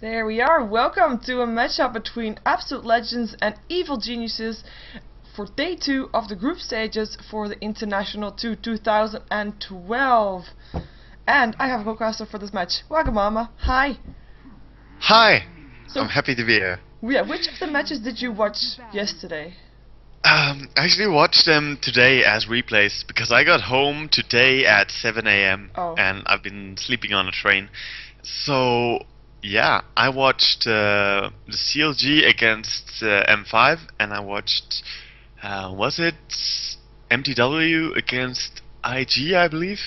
There we are. Welcome to a matchup between absolute legends and evil geniuses for day 2 of the group stages for the International 2012. And I have a co-caster for this match, Wagamama. Hi. Hi. So, I'm happy to be here. Yeah, which of the matches did you watch yesterday? I actually watched them today as replays because I got home today at 7 AM and I've been sleeping on a train. So yeah, I watched the CLG against M5 and I watched was it MTW against IG, I believe?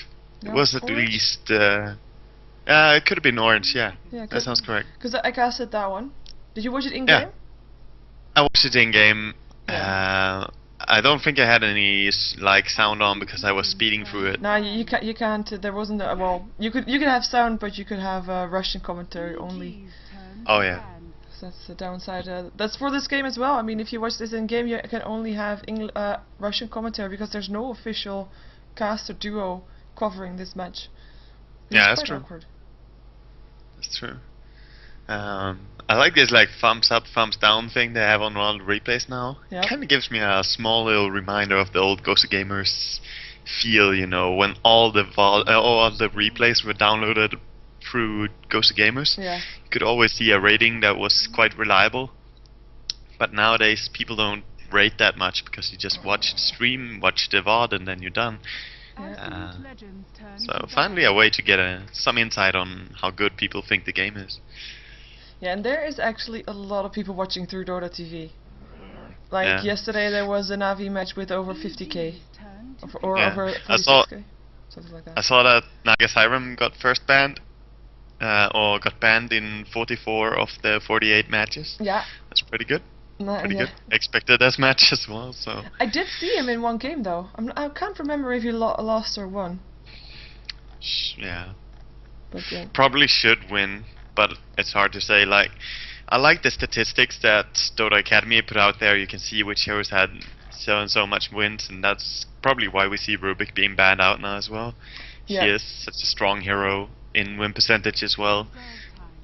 No, it was at Orange? least it could have been Orange, yeah that sounds correct. Because I casted that one. Did you watch it in game? I watched it in game. I don't think I had any like sound on because I was speeding through it. No, you can't. You can't. There wasn't. Well, you could have sound, but you could have Russian commentary only. Oh yeah. So that's the downside. That's for this game as well. I mean, if you watch this in game, you can only have Russian commentary because there's no official caster duo covering this match. Yeah, that's true. Awkward. That's true. I like this like thumbs up, thumbs down thing they have on all the replays now. Yep. Kind of gives me a small little reminder of the old Ghost of Gamers feel, you know, when all the replays were downloaded through Ghost of Gamers. Yeah. You could always see a rating that was quite reliable. But nowadays people don't rate that much because you just watch the stream, watch the VOD, and then you're done. Yeah. So finally a way to get some insight on how good people think the game is. Yeah, and there is actually a lot of people watching through Dota TV. Like yesterday there was a Navi match with over 50k. Or over 46k. Something like that. I saw that Nagasairam got first banned. Or got banned in 44 of the 48 matches. Yeah. That's pretty good. Pretty yeah. good. Expected as match as well, so. I did see him in one game though. I can't remember if he lost or won. Yeah. But yeah. Probably should win, but it's hard to say. Like, I like the statistics that Dota Academy put out there. You can see which heroes had so and so much wins, and that's probably why we see Rubik being banned out now as well. Yeah. He is such a strong hero in win percentage as well.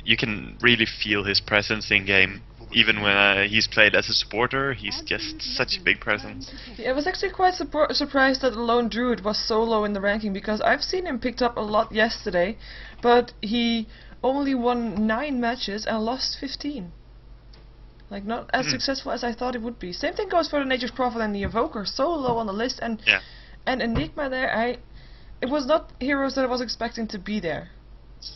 You can really feel his presence in game. Even when he's played as a supporter, he's just such a big presence. Yeah, I was actually quite surprised that Lone Druid was so low in the ranking, because I've seen him picked up a lot yesterday, but he only won 9 matches and lost 15. Like, not as successful as I thought it would be. Same thing goes for the Nature's Prophet and the Evoker, so low on the list, and Enigma there, it was not heroes that I was expecting to be there.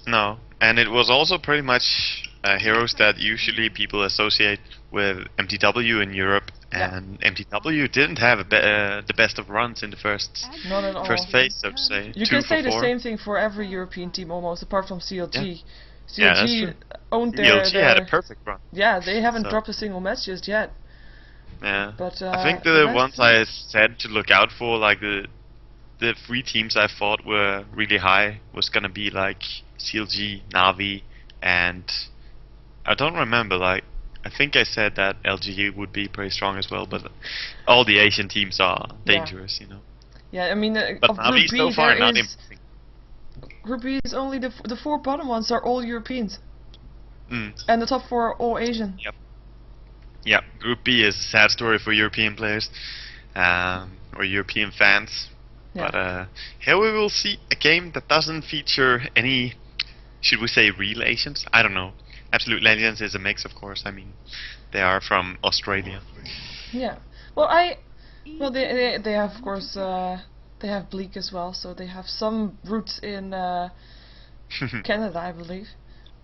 No, and it was also pretty much heroes that usually people associate with MTW in Europe, and MTW didn't have the best of runs in the first phase, so to say. You can say the same thing for every European team almost, apart from CLG. Yeah, that's CLG true. owned CLG had a perfect run. Yeah, they haven't dropped a single match just yet. Yeah, but I think the ones I said to look out for, like the 3 teams I thought were really high, was gonna be like CLG, Navi, and I don't remember, like, I think I said that LGU would be pretty strong as well, but all the Asian teams are dangerous, you know. Yeah, I mean, but Navi so far not impressive. Group B is only the 4 bottom ones are all Europeans. And the top 4 are all Asian. Yep. Yeah, Group B is a sad story for European players, or European fans. But here we will see a game that doesn't feature any, should we say, real Asians? I don't know. Absolute Legends is a mix, of course. I mean, they are from Australia. Yeah. Well, they have, of course, they have Bleak as well, so they have some roots in Canada, I believe.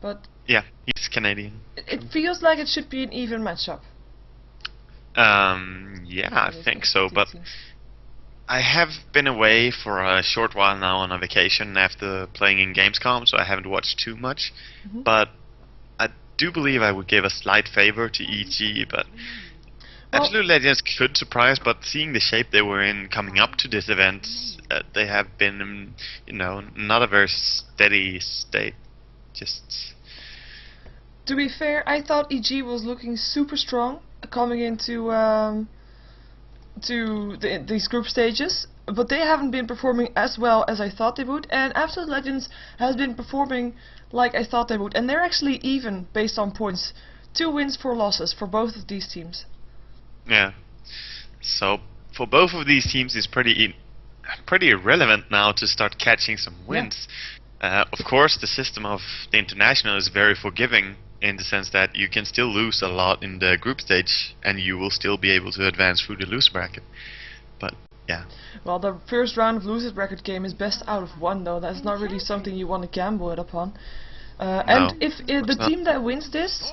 But yeah, he's Canadian. It feels like it should be an even matchup. Yeah, I think so, but I have been away for a short while now on a vacation after playing in Gamescom, so I haven't watched too much. But I do believe I would give a slight favor to EG, but Absolute Legends could surprise, but seeing the shape they were in coming up to this event, they have been, you know, not a very steady state. Just. To be fair, I thought EG was looking super strong coming into these group stages, but they haven't been performing as well as I thought they would, and Absolute Legends has been performing like I thought they would, and they're actually even based on points. 2 wins, 4 losses for both of these teams. Yeah. So for both of these teams, it's pretty irrelevant now to start catching some wins. Of course, the system of the international is very forgiving in the sense that you can still lose a lot in the group stage, and you will still be able to advance through the loser bracket. But yeah. Well, the first round of loser bracket game is best out of 1, though. That's not really something you want to gamble it upon. And if the team that wins this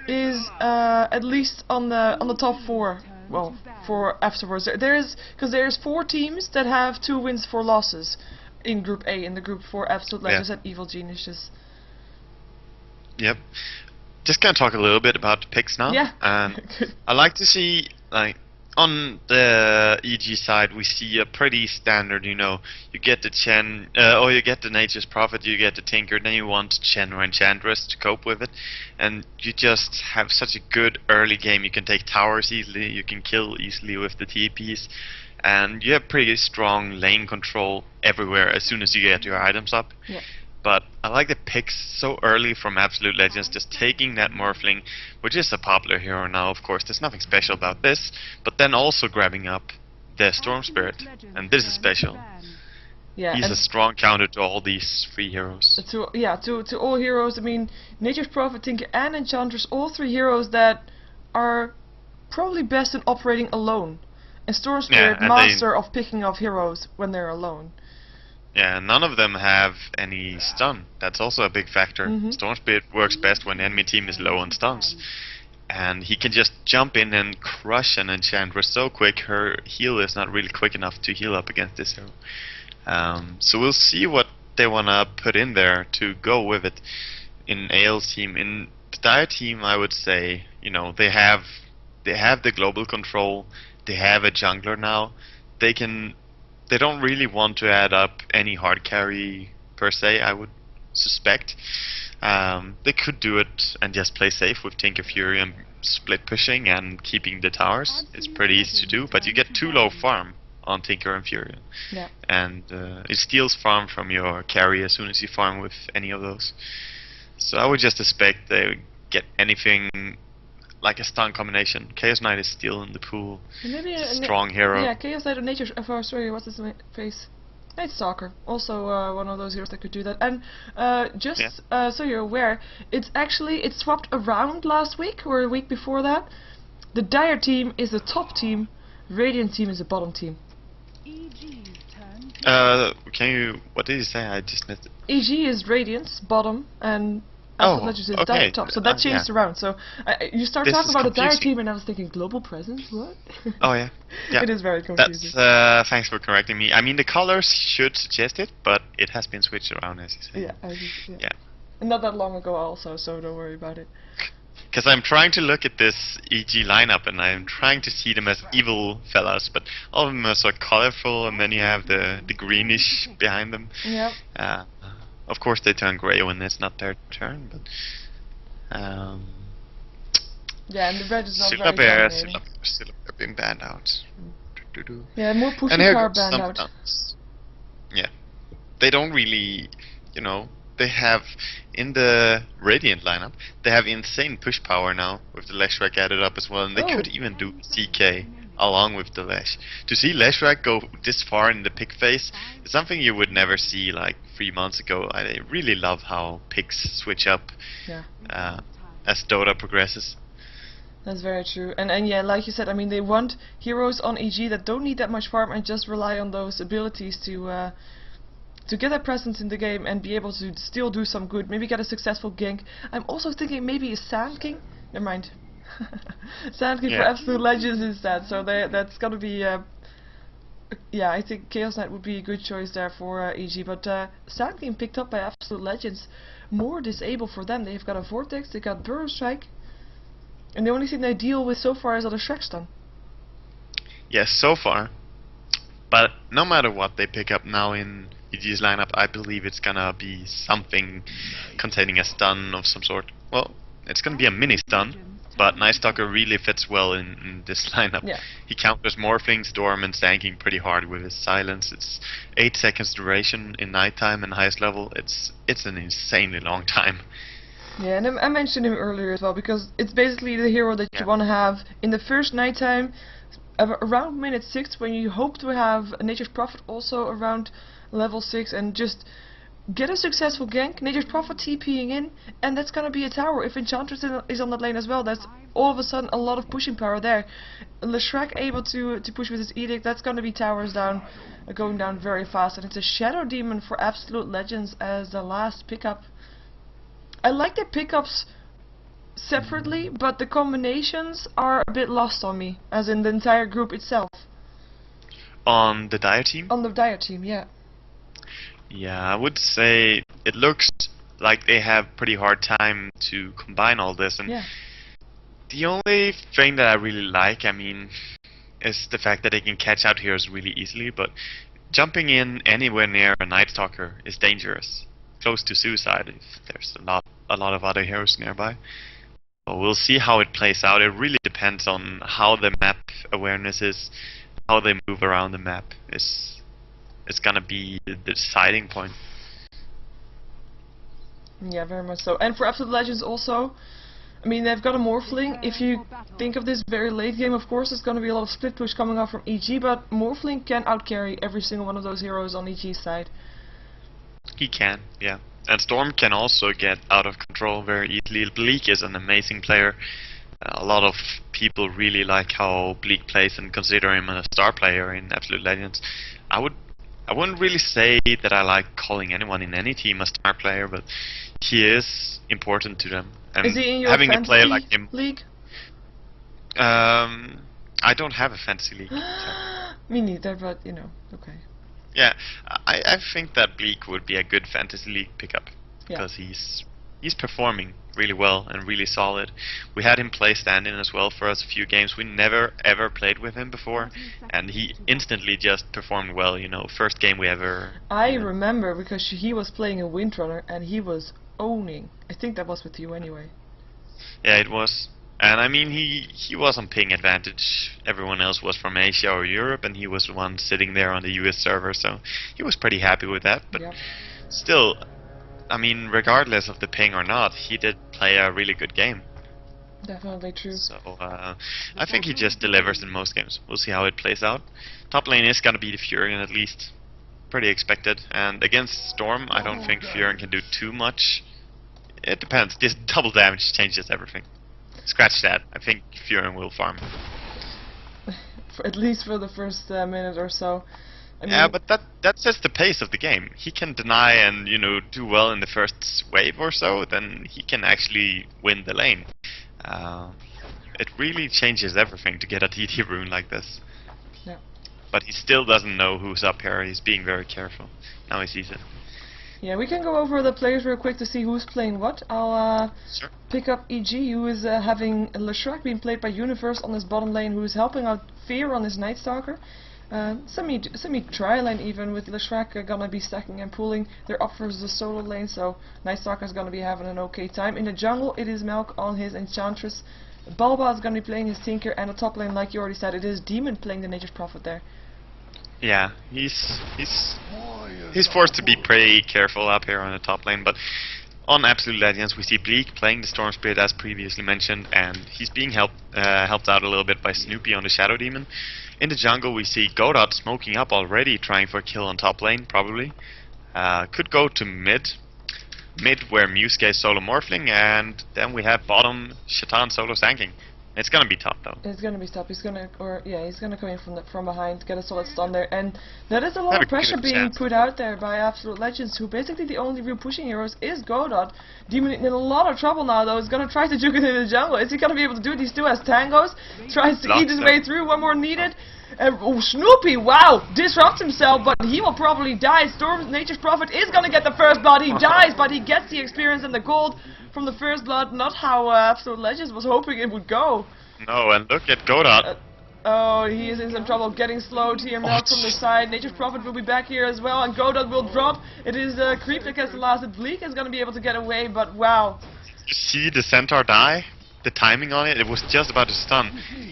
is at least on the top 4, well, for afterwards, there's 4 teams that have 2 wins, 4 losses in Group A, in the Group 4 Absolute Legends and Evil Geniuses. Yep. Just gonna talk a little bit about the picks now. Yeah. I like to see, like, on the EG side, we see a pretty standard, you get the Chen, or you get the Nature's Prophet, you get the Tinker, then you want Chen or Enchantress to cope with it, and you just have such a good early game. You can take towers easily, you can kill easily with the TPs, and you have pretty strong lane control everywhere as soon as you get your items up. Yeah. But I like the picks so early from Absolute Legends, just taking that Morphling, which is a popular hero now, of course, there's nothing special about this, but then also grabbing up the Storm Spirit, and this is special. Yeah, he's a strong counter to all these 3 heroes. To all heroes. I mean, Nature's Prophet, Tinker, and Enchantress, all 3 heroes that are probably best in operating alone. And Storm Spirit, master of picking off heroes when they're alone. Yeah, none of them have any stun. That's also a big factor. Storm Spirit works best when the enemy team is low on stuns. And he can just jump in and crush an Enchantress so quick, her heal is not really quick enough to heal up against this hero. So we'll see what they wanna put in there to go with it in AL's team. In the Dire team, I would say, they have the global control, they have a jungler now, they don't really want to add up any hard carry per se, I would suspect. They could do it and just play safe with Tinker Fury and split pushing and keeping the towers. It's pretty easy to do, but you get too low farm on Tinker and Fury. Yeah. And it steals farm from your carry as soon as you farm with any of those. So I would just expect they get anything like a stun combination. Chaos Knight is still in the pool. Maybe strong hero. Yeah, Chaos Knight or Nature. Sorry, what's his face? Night Stalker. Also one of those heroes that could do that. And so you're aware, it's swapped around last week or a week before that. The Dire team is the top team. Radiant team is the bottom team. What did you say? I just missed it. EG is Radiant's bottom and Legends is Dire top, so that changed around. So you start talking about the Dire team, and I was thinking global presence. What? Oh yeah, yeah. It is very confusing. That's thanks for correcting me. I mean, the colors should suggest it, but it has been switched around, as you say. Yeah. And not that long ago, also, so don't worry about it. Because I'm trying to look at this EG lineup, and I'm trying to see them as evil fellas, but all of them are so colorful, and then you have the greenish behind them. Yep. Of course they turn grey when it's not their turn, but yeah, and the red is not very dominating. Syllabear being banned out. Yeah, more pushy car banned out. Yeah. They don't really, they have, in the Radiant lineup, they have insane push power now, with the Leshrac added up as well, and they could even do CK along with the Lesh. To see Leshrac go this far in the pick phase is something you would never see like 3 months ago. I really love how picks switch up as Dota progresses. That's very true. And yeah, like you said, I mean, they want heroes on EG that don't need that much farm and just rely on those abilities to get that presence in the game and be able to still do some good, maybe get a successful gank. I'm also thinking maybe a Sand King. Never mind. Sand King for Absolute Legends instead, so that's gonna be I think Chaos Knight would be a good choice there for EG, but Sand King picked up by Absolute Legends, more disable for them. They've got a Vortex, they got Burrow Strike, and the only thing they deal with so far is a Shrek Stun. Yes, so far. But no matter what they pick up now in EG's lineup, I believe it's gonna be something containing a stun of some sort. Well, it's gonna be a mini stun, but Night Stalker really fits well in this lineup. Yeah. He counters Morphling, Storm, and Stanking pretty hard with his silence. It's 8 seconds duration in nighttime and highest level. It's an insanely long time. Yeah, and I mentioned him earlier as well because it's basically the hero that you want to have in the first nighttime, around minute 6, when you hope to have a Nature's Prophet also around level 6, and just get a successful gank, Nature's Prophet TPing in, and that's gonna be a tower. If Enchantress is on that lane as well, that's all of a sudden a lot of pushing power there. Leshrac able to push with his Edict, that's gonna be towers down, going down very fast, and it's a Shadow Demon for Absolute Legends as the last pickup. I like the pickups separately, but the combinations are a bit lost on me, as in the entire group itself. On the Dire team? On the Dire team, yeah. Yeah, I would say it looks like they have pretty hard time to combine all this, and the only thing that I really like, I mean, is the fact that they can catch out heroes really easily, but jumping in anywhere near a Night Stalker is dangerous. Close to suicide if there's a lot of other heroes nearby. But we'll see how it plays out. It really depends on how the map awareness is, how they move around the map. It's gonna be the deciding point. Yeah, very much so. And for Absolute Legends also, I mean, they've got a Morphling. If you think of this very late game, of course, there's going to be a lot of split push coming off from EG, but Morphling can outcarry every single one of those heroes on EG's side. He can, yeah. And Storm can also get out of control very easily. Bleak is an amazing player. A lot of people really like how Bleak plays and consider him a star player in Absolute Legends. I wouldn't really say that I like calling anyone in any team a star player, but he is important to them. And is he in your having fantasy a player like him, league? I don't have a fantasy league. Me neither, but you know, okay. Yeah, I think that Bleak would be a good fantasy league pickup because he's performing really well and really solid. We had him play stand-in as well for us a few games. We never ever played with him before, and he instantly just performed well. You know, first game we ever. I remember because he was playing a Windrunner and he was owning. I think that was with you anyway. Yeah, it was. And I mean, he was on ping advantage. Everyone else was from Asia or Europe, and he was the one sitting there on the US server, so he was pretty happy with that. But still, I mean, regardless of the ping or not, he did play a really good game. Definitely true. So I think he just delivers in most games. We'll see how it plays out. Top lane is gonna be the Furion at least. Pretty expected. And against Storm, I don't think Furion can do too much. It depends. This double damage changes everything. Scratch that. I think Furion will farm. At least for the first minute or so. I mean, yeah, but that sets the pace of the game. He can deny and, you know, do well in the first wave or so, then he can actually win the lane. It really changes everything to get a TT rune like this. Yeah. But he still doesn't know who's up here. He's being very careful. Now he sees it. Yeah, we can go over the players real quick to see who's playing what. I'll pick up EG, who is having Leshrac being played by Universe on his bottom lane, who is helping out Fear on his Night Stalker. Semi-tri lane even, with Leshrac gonna be stacking and pulling. They're up versus the solo lane, so Night Stalker is gonna be having an okay time. In the jungle, it is Melk on his Enchantress. Balba is gonna be playing his Tinker, and the top lane, like you already said, it is Demon playing the Nature's Prophet there. Yeah, he's forced to be pretty careful up here on the top lane, but on Absolute Legends we see Bleak playing the Storm Spirit as previously mentioned, and he's being helped out a little bit by Snoopy on the Shadow Demon. In the jungle we see Godot smoking up already, trying for a kill on top lane, probably. Could go to mid where Musuke is solo Morphling, and then we have bottom Shaitan solo Sanking. It's gonna be top though. It's gonna be top. He's gonna come in from behind, get a solid stun there, and that is a lot of pressure being put out there by Absolute Legends, who basically the only real pushing heroes is Godot. Demon in a lot of trouble now though. He's gonna try to juke it in the jungle. Is he gonna be able to do it? He still has tangos. Tries to eat his way through. One more needed. And Snoopy, wow, disrupts himself, but he will probably die. Storm Nature's Prophet is gonna get the first blood. He dies, but he gets the experience and the gold from the first blood. Not how Absolute Legends was hoping it would go. No, and look at Godot. Oh, he is in some trouble, getting slowed here. Melk from the side. Nature's Prophet will be back here as well, and Godot will drop. It is Creep that gets the last. Bleak is gonna be able to get away, but wow. You see the Centaur die? the timing on it, it was just about to stun.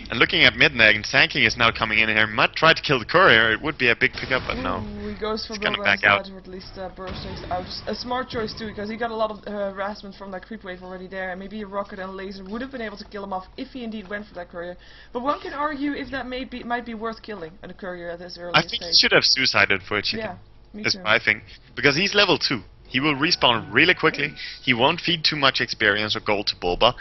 And looking at Midnight, and Sanking is now coming in here. Might try to kill the courier. It would be a big pickup, but no. He goes for He's Boba back out. instead, or at least Burst takes out. A smart choice too, because he got a lot of harassment from that creep wave already there, and maybe a rocket and laser would have been able to kill him off if he indeed went for that courier. But one can argue if that might be worth killing a courier at this early I stage. think he should have suicided for a chicken. Yeah, me That's too. what I think. Because he's level 2. He will respawn really quickly. He won't feed too much experience or gold to Bulba.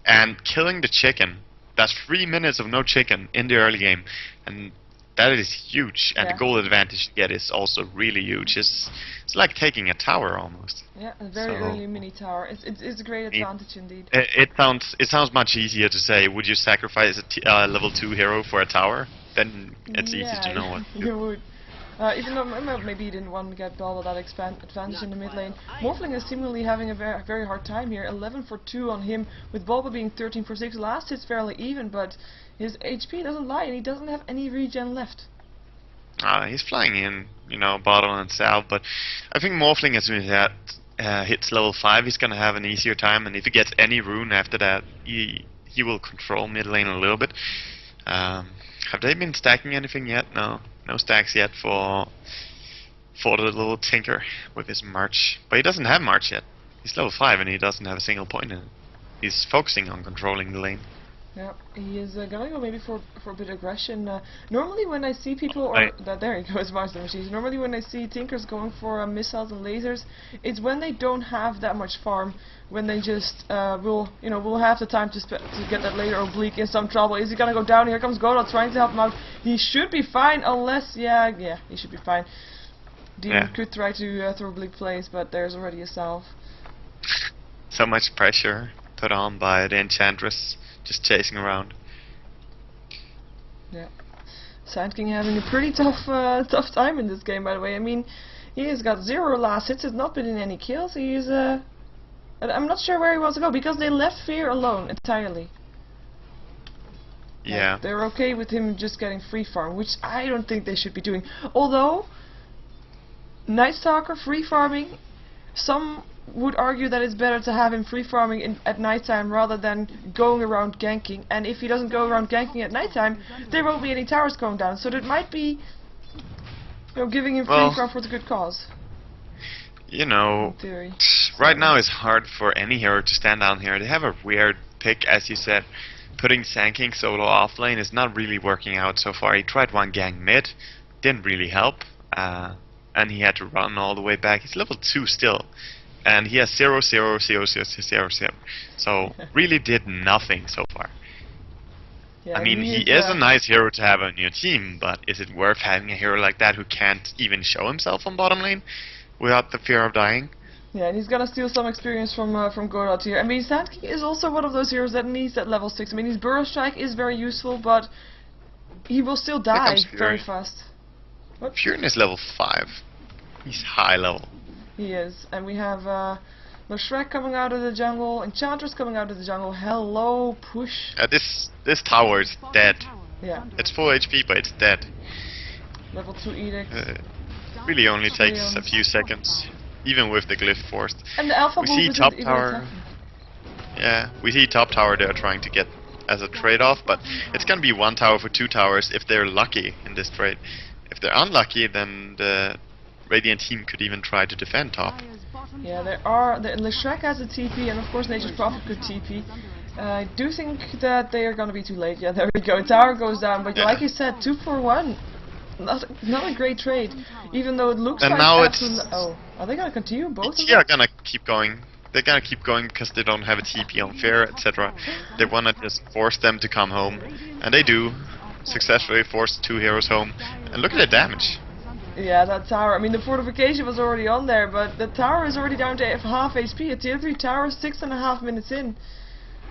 And killing the chicken, that's 3 minutes of no chicken in the early game. And that is huge. And the gold advantage you get is also really huge. It's like taking a tower almost. Yeah, a very early mini tower. It's a great advantage indeed. It sounds much easier to say, would you sacrifice a level 2 hero for a tower? Then it's easy to know what to do. You would. Even though maybe he didn't want to get Bulba that advantage in the mid lane. Morphling is seemingly having a very hard time here. 11 for 2 on him, with Bulba being 13 for 6. Last hit's fairly even, but his HP doesn't lie, and he doesn't have any regen left. He's flying in, bottle and south, but I think Morphling, as soon as that hits level 5, he's gonna have an easier time, and if he gets any rune after that, he will control mid lane a little bit. Have they been stacking anything yet? No stacks yet for the little tinker with his march. But he doesn't have march yet. He's level 5 and he doesn't have a single point in it. He's focusing on controlling the lane. Yeah, he is gonna go maybe for a bit of aggression. Normally when I see people, there he goes, Master Machines. Normally when I see Tinkers going for missiles and lasers, it's when they don't have that much farm, when they just will have the time to get that later oblique in some trouble. Is he gonna go down? Here comes Godot trying to help him out. He should be fine, unless yeah, he should be fine. Demon could try to throw oblique plays, but there's already a salve. So much pressure put on by the Enchantress. Just chasing around. Yeah. Sand King having a pretty tough time in this game, by the way. I mean, he has got 0 last hits, has not been in any kills. He's I'm not sure where he wants to go, because they left Fear alone entirely. Yeah. Like, they're okay with him just getting free farm, which I don't think they should be doing. Although, Night Stalker free farming, some would argue that it's better to have him free farming at nighttime rather than going around ganking. And if he doesn't go around ganking at nighttime, there won't be any towers going down. So that might be, giving him free farm for the good cause. In theory. Right now it's hard for any hero to stand down here. They have a weird pick, as you said. Putting Sand King solo off lane is not really working out so far. He tried one gang mid, didn't really help, and he had to run all the way back. He's level 2 still. And he has 0, 0, 0, 0, 0, 0. So, really did nothing so far. Yeah, I mean, he is a nice hero to have on your team, but is it worth having a hero like that who can't even show himself on bottom lane without the fear of dying? Yeah, and he's gonna steal some experience from Godot here. I mean, Sand King is also one of those heroes that needs that level 6. I mean, his Burrow Strike is very useful, but he will still die very fast. What? Furin is level 5. He's high level. He is, and we have Shrek coming out of the jungle, Enchantress coming out of the jungle. Hello, push. This tower is dead. Yeah. It's full HP, but it's dead. Level 2 Edict. Really only takes a few seconds, even with the glyph forced. And the Alpha we see top tower. Yeah, we see top tower they're trying to get as a trade-off, but it's gonna be 1 tower for 2 towers if they're lucky in this trade. If they're unlucky, then the Radiant team could even try to defend top. Yeah, Shrek has a TP, and of course Nature's Prophet could TP. I do think that they are going to be too late. Yeah, there we go. Tower goes down, but like you said, 2 for 1. Not a great trade, even though it looks and like now are they going to continue both of them? Yeah, gonna keep going. They're gonna keep going because they don't have a TP on fair, etc. They wanna just force them to come home, and they do. Successfully force 2 heroes home, and look at the damage. Yeah, that tower. I mean, the fortification was already on there, but the tower is already down to half HP. A tier 3 tower, 6.5 minutes in.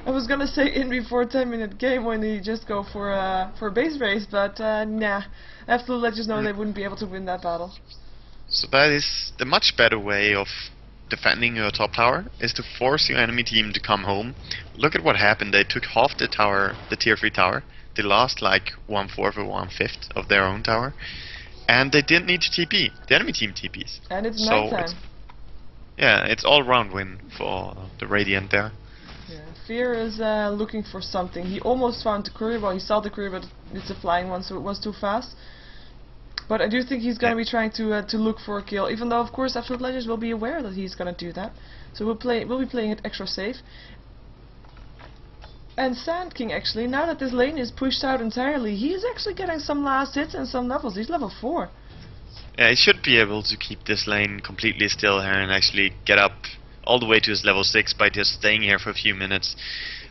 I was gonna say in before 10-minute game when they just go for a base race, but nah. After let us know they wouldn't be able to win that battle. So that is the much better way of defending your top tower, is to force your enemy team to come home. Look at what happened. They took half the tower, the tier 3 tower. They lost like 1/4 or 1/5 of their own tower. And they didn't need to TP. The enemy team TPs. And it's nighttime. It's all round win for the Radiant there. Yeah, Fear is looking for something. He almost found the courier. Well, he saw the courier, but it's a flying one, so it was too fast. But I do think he's going to be trying to look for a kill, even though, of course, Absolute Legends will be aware that he's going to do that. So we'll be playing it extra safe. And Sand King, actually, now that this lane is pushed out entirely, he's actually getting some last hits and some levels. He's level 4. Yeah, he should be able to keep this lane completely still here and actually get up all the way to his level 6 by just staying here for a few minutes.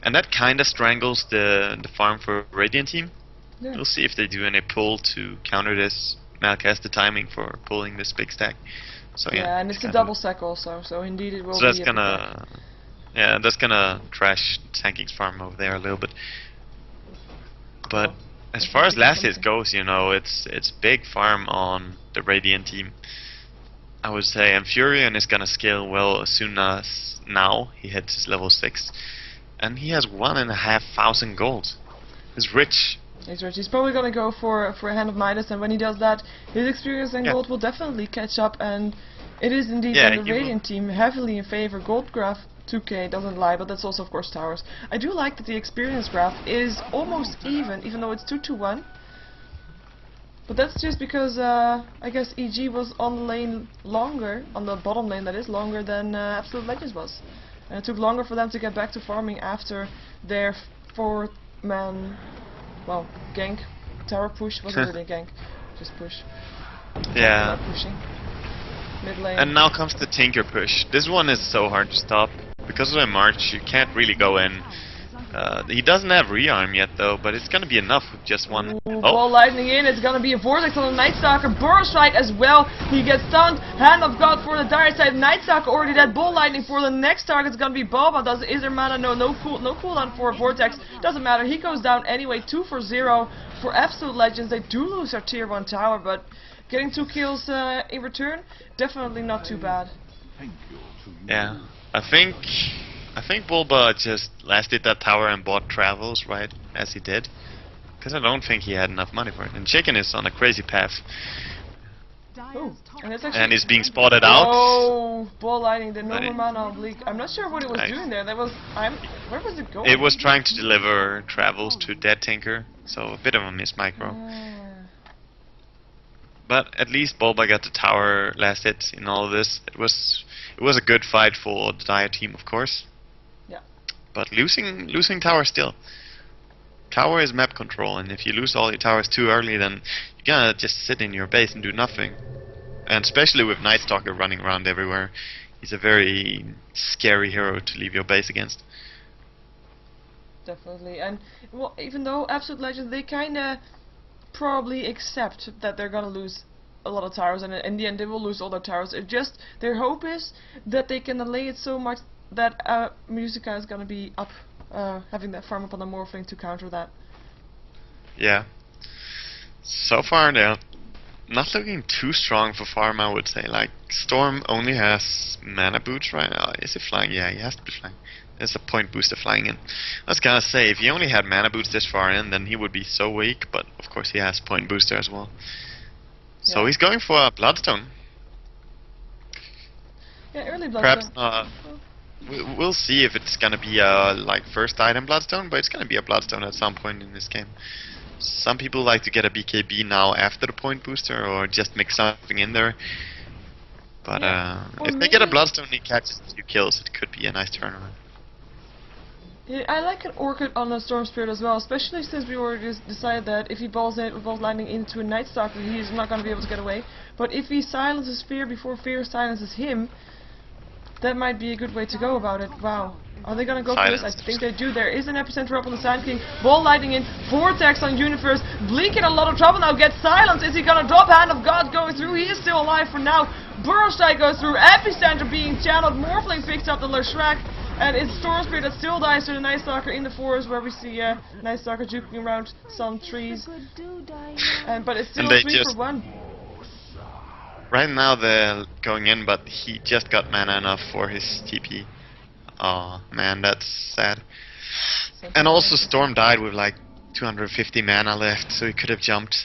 And that kinda strangles the farm for Radiant team. Yeah. We'll see if they do any pull to counter this. Malk has the timing for pulling this big stack. So yeah, and it's a double stack also, so indeed it will so be that's a gonna... Yeah, that's gonna crash Tanking's farm over there a little bit. But as far as last hit goes, you know, it's big farm on the Radiant team, I would say. And Furion is gonna scale well as soon as now he hits his level 6. And he has 1,500 gold. He's rich. He's rich. He's probably gonna go for a Hand of Midas, and when he does that, his experience and gold will definitely catch up. And it is indeed the Radiant team heavily in favor. Gold graph 2k doesn't lie, but that's also of course towers. I do like that the experience graph is almost even though it's 2 to 1. But that's just because I guess EG was on the lane longer, on the bottom lane that is, longer than Absolute Legends was. And it took longer for them to get back to farming after their 4-man, well, gank, tower push. Wasn't really a gank, just push. Yeah. Pushing. Mid lane. And now comes the Tinker push. This one is so hard to stop. Because of the March, you can't really go in. He doesn't have rearm yet though, but it's gonna be enough with just one. Ball lightning in, it's gonna be a vortex on the Night Stalker. Burrow Strike as well, he gets stunned. Hand of God for the dire side. Night Stalker already dead. Ball lightning for the next target is gonna be Boba. Is there mana? No cooldown for a vortex. Doesn't matter, he goes down anyway. 2 for 0 for Absolute Legends. They do lose their tier 1 tower, but getting 2 kills in return, definitely not too bad. Yeah, I think Bulba just lasted that tower and bought travels, right, as he did. Because I don't think he had enough money for it. And Chicken is on a crazy path. Ooh, and he's being spotted out. Oh, ball lightning, the normal mana oblique. I'm not sure what it was doing there. That was, where was it going? It was trying to deliver travels to Dead Tinker, so a bit of a miss micro. But at least Bulba got the tower last hit in all of this. It was a good fight for the Dire team, of course. Yeah. But losing tower still. Tower is map control, and if you lose all your towers too early, then you're gonna just sit in your base and do nothing. And especially with Night Stalker running around everywhere, he's a very scary hero to leave your base against. Definitely, and well, even though Absolute Legends, they kinda probably accept that they're gonna lose a lot of towers, and in the end they will lose all their towers. It just, their hope is that they can delay it so much that Musica is gonna be up, having that farm up on the Morphling to counter that. Yeah. So far they're not looking too strong for farm, I would say. Like, Storm only has mana boots right now. Is he flying? Yeah, he has to be flying. There's a point booster flying in. I was gonna say, if he only had mana boots this far in, then he would be so weak, but of course he has point booster as well. Yeah. So he's going for a Bloodstone. Yeah, early Bloodstone. Perhaps, we'll see if it's gonna be a, like, first item Bloodstone, but it's gonna be a Bloodstone at some point in this game. Some people like to get a BKB now after the point booster, or just mix something in there. But if they get a Bloodstone and he catches a few kills, it could be a nice turnaround. Yeah, I like an Orchid on a Storm Spirit as well, especially since we already decided that if he balls lightning into a Night Stalker, he's not going to be able to get away. But if he silences Fear before Fear silences him, that might be a good way to go about it. Wow. Are they going to go for this? I think they do. There is an epicenter up on the Sand King. Ball lightning in. Vortex on Universe. Bleak in a lot of trouble now. Gets silenced. Is he going to drop Hand of God going through? He is still alive for now. Burrow Strike goes through. Epicenter being channeled. Morphling picks up the Leshrac. And it's Storm Spirit that still dies to the Night Stalker in the forest, where we see Night Stalker juking around some trees. But it's still 3 for 1. Right now they're going in, but he just got mana enough for his TP. Oh man, that's sad. And also Storm died with like 250 mana left, so he could have jumped.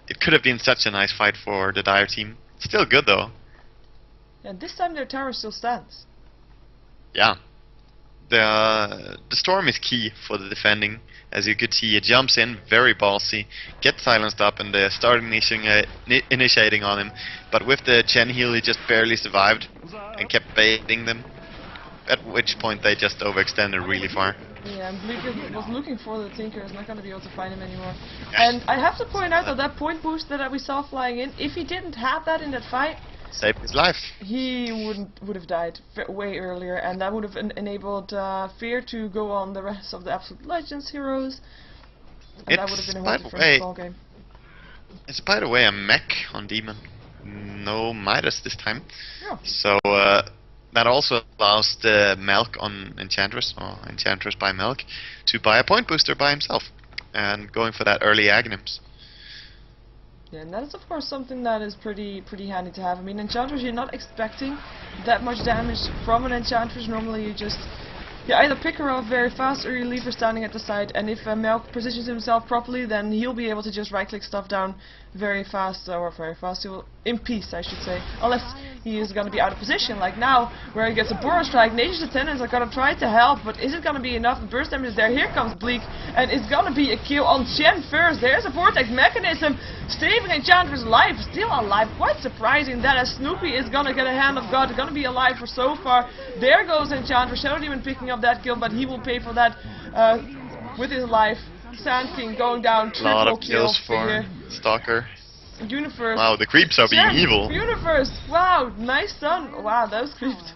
It could have been such a nice fight for the Dire team. Still good though. And this time their tower still stands. Yeah. the storm is key for the defending. As you could see, it jumps in very ballsy, gets silenced up, and they start initiating on him. But with the Chen heal, he just barely survived and kept baiting them. At which point they just overextended really far. Yeah, and Bleak was looking for the Tinker, is not going to be able to find him anymore. And I have to point out that point boost that we saw flying in, if he didn't have that in that fight, saved his life. He would have died way earlier, and that would have enabled Fear to go on the rest of the Absolute Legends heroes, and that would have been a whole different ball game. It's by the way a mech on Demon, no Midas this time. Yeah. So that also allows the Melk on Enchantress, or Enchantress by Melk, to buy a point booster by himself, and going for that early Aghanims. Yeah, and that's of course something that is pretty handy to have. I mean, Enchantress, you're not expecting that much damage from an Enchantress. Normally you just either pick her up very fast or you leave her standing at the side, and if Melk positions himself properly, then he'll be able to just right click stuff down very fast, he will, in peace I should say, unless he is going to be out of position, like now, where he gets a Boros Strike. Nature's Attendants are going to try to help, but is it going to be enough? The burst damage is there, here comes Bleak, and it's going to be a kill on Chen first. There's a Vortex Mechanism, saving Enchantress' life, still alive. Quite surprising that as Snoopy is going to get a Hand of God, going to be alive for so far. There goes Enchantress, Shadow Demon picking up that kill, but he will pay for that with his life. Sand King going down, triple kill for Stalker. Universe. Wow, the creeps are being evil. Universe. Wow, nice son. Wow, those creeps.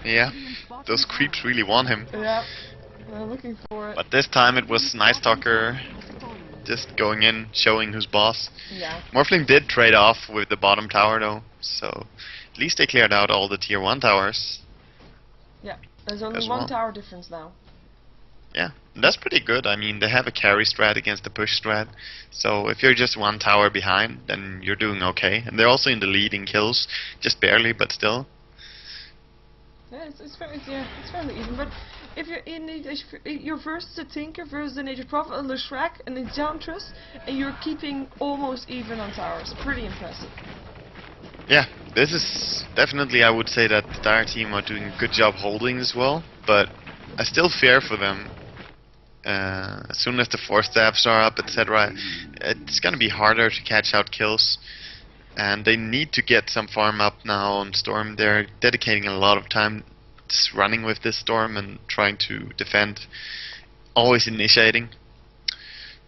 Yeah, those creeps really want him. Yeah, they're looking for it. But this time it was Night Stalker just going in, showing who's boss. Yeah. Morphling did trade off with the bottom tower though, so at least they cleared out all the tier 1 towers. Yeah, there's only one tower difference now. Yeah, that's pretty good. I mean, they have a carry strat against the push strat, so if you're just one tower behind, then you're doing okay. And they're also in the lead in kills, just barely, but still. Yeah, it's fairly even. But if you're you're versus a Tinker versus a Nature Prophet and the Shrek and the Enchantress, and you're keeping almost even on towers, pretty impressive. Yeah, this is definitely, I would say that the Dire team are doing a good job holding as well, but I still fear for them. As soon as the 4 staffs are up, etc., it's gonna be harder to catch out kills, and they need to get some farm up now on Storm. They're dedicating a lot of time just running with this Storm and trying to defend, always initiating.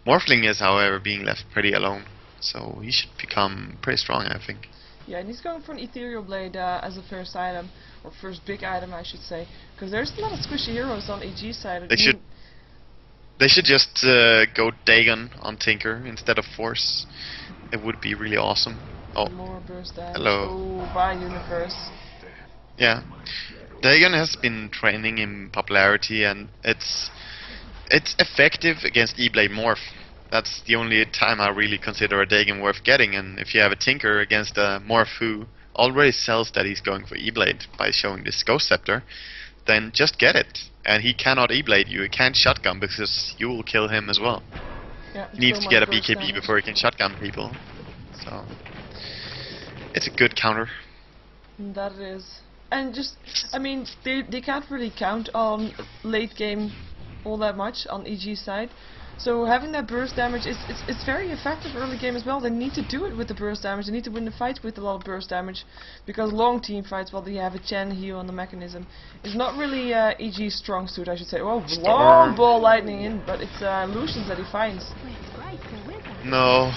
Morphling is, however, being left pretty alone, so he should become pretty strong, I think. Yeah, and he's going for an Ethereal Blade as a first item, or first big item I should say, because there's a lot of squishy heroes on EG's side. They should just go Dagon on Tinker instead of Force. It would be really awesome. Oh, more burst damage. Hello. Oh, bye Universe. Yeah, Dagon has been training in popularity, and it's effective against E-Blade Morph. That's the only time I really consider a Dagon worth getting, and if you have a Tinker against a Morph who already sells that he's going for E-Blade by showing this Ghost Scepter, then just get it. And he cannot E-Blade you, he can't shotgun because you will kill him as well. Yeah, he needs to get a BKB before he can shotgun people. So it's a good counter. That it is. And just, I mean, they can't really count on late game all that much on EG's side. So having that burst damage, it's very effective early game as well. They need to do it with the burst damage. They need to win the fights with a lot of burst damage, because long team fights, while they have a Chen heal on the mechanism, is not really EG's strong suit, I should say. Oh, long ball lightning in, but it's Lucian's that he finds. No,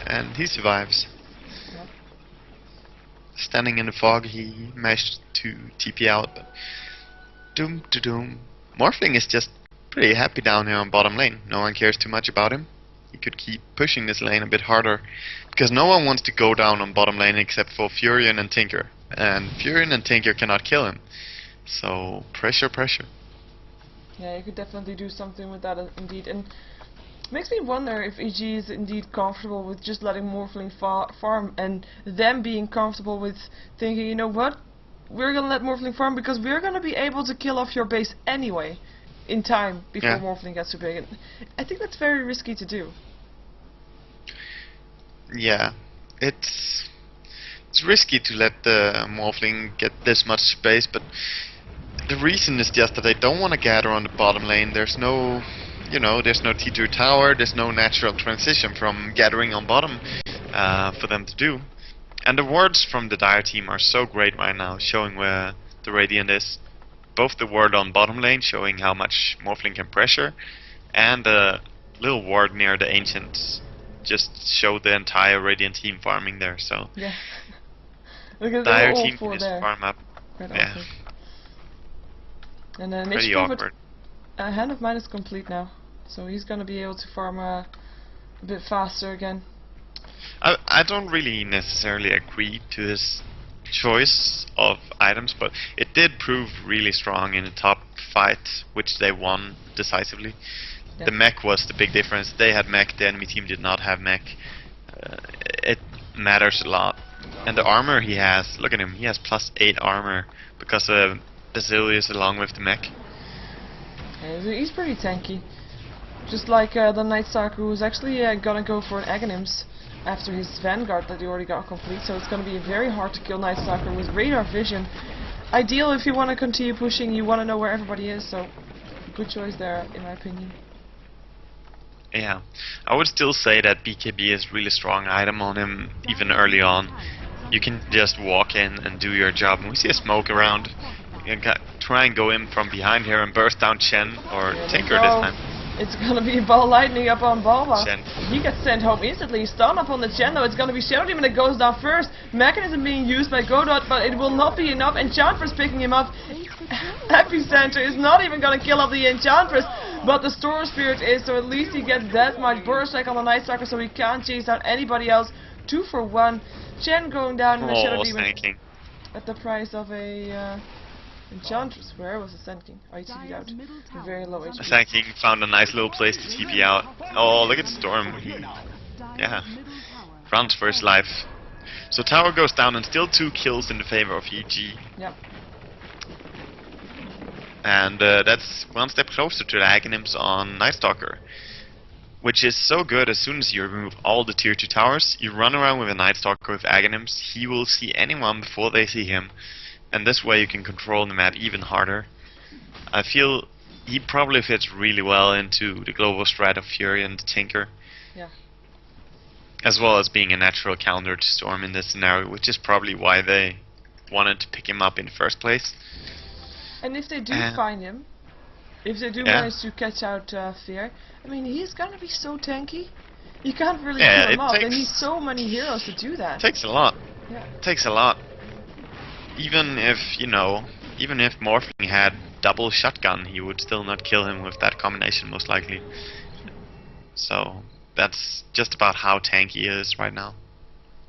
and he survives. Yep. Standing in the fog, he managed to TP out. But doom to doom. Morphling is just pretty happy down here on bottom lane. No one cares too much about him. He could keep pushing this lane a bit harder, because no one wants to go down on bottom lane except for Furion and Tinker. And Furion and Tinker cannot kill him. So pressure, pressure. Yeah, you could definitely do something with that indeed. And makes me wonder if EG is indeed comfortable with just letting Morphling farm, and them being comfortable with thinking, you know what, we're gonna let Morphling farm because we're gonna be able to kill off your base anyway in time before Morphling gets too big. And I think that's very risky to do. Yeah, it's risky to let the Morphling get this much space, but the reason is just that they don't want to gather on the bottom lane. There's no, there's no T2 tower. There's no natural transition from gathering on bottom for them to do. And the wards from the Dire team are so great right now, showing where the Radiant is. Both the ward on bottom lane, showing how much Morphling can pressure, and the little ward near the Ancients just showed the entire Radiant team farming there. So yeah, because Dire all team four is there. farm up. Quite Yeah, awkward. And then pretty awkward. Hand of Mine is complete now, so he's gonna be able to farm a bit faster again. I don't really necessarily agree to his choice of items, but it did prove really strong in the top fight, which they won decisively. Yeah. The mech was the big difference. They had mech, the enemy team did not have mech. It matters a lot. And the armor he has, look at him, he has +8 armor because of Basilius along with the mech. Yeah, he's pretty tanky. Just like the Night Stalker, who's actually gonna go for an Aghanims after his Vanguard that he already got complete, so it's gonna be very hard to kill Night Stalker with radar vision. Ideal if you want to continue pushing, you want to know where everybody is, so good choice there in my opinion. Yeah, I would still say that BKB is really strong item on him even early on. You can just walk in and do your job. And we see a smoke around. You can try and go in from behind here and burst down Chen or Tinker this time. It's gonna be Ball Lightning up on Bulba. Chen. He gets sent home instantly. Stun up on the Chen though. It's gonna be Shadow Demon that goes down first. Mechanism being used by Godot, but it will not be enough. Enchantress picking him up. Epicenter is not even gonna kill off the Enchantress, but the Storm Spirit is, so at least he gets that much burst strike on the Night Stalker, so he can't chase down anybody else. 2 for 1. Chen going down and the Shadow Demon at the price of a Enchantress. Where was the Sand King? Oh, he TP'd out. A very low HP. Sand King found a nice little place to TP out. Oh, look at Storm. Yeah, runs for his life. So tower goes down and still 2 kills in the favor of EG. Yep. And that's one step closer to the Aghanims on Night Stalker, which is so good. As soon as you remove all the tier 2 towers, you run around with a Night Stalker with Aghanims. He will see anyone before they see him, and this way you can control the map even harder. I feel he probably fits really well into the global strat of Fury and Tinker. Yeah. As well as being a natural counter to Storm in this scenario, which is probably why they wanted to pick him up in the first place. And if they do find him, if they do manage to catch out Fear, I mean, he's gonna be so tanky. You can't really kill him off. They need so many heroes to do that. It takes a lot. Yeah. It takes a lot. Even if, even if Morphling had double shotgun, he would still not kill him with that combination, most likely. So, that's just about how tanky he is right now.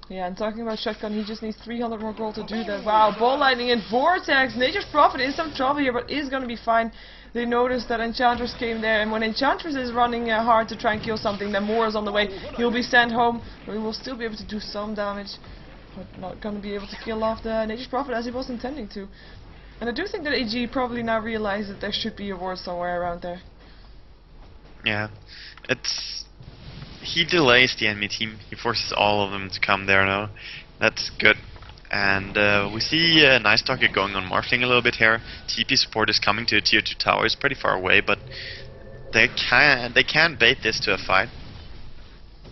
Yeah, and talking about shotgun, he just needs 300 more gold to do that. Wow, Ball Lightning and Vortex. Nature's Prophet is some trouble here, but is gonna be fine. They noticed that Enchantress came there, and when Enchantress is running hard to try and kill something, then Moore is on the way. He'll be sent home, but he will still be able to do some damage, but not gonna be able to kill off the Nature's Prophet as he was intending to. And I do think that AG probably now realized that there should be a ward somewhere around there. Yeah, he delays the enemy team. He forces all of them to come there now. That's good. And we see Night Stalker going on Morphling a little bit here. TP support is coming to the tier 2 tower. It's pretty far away, but they can bait this to a fight.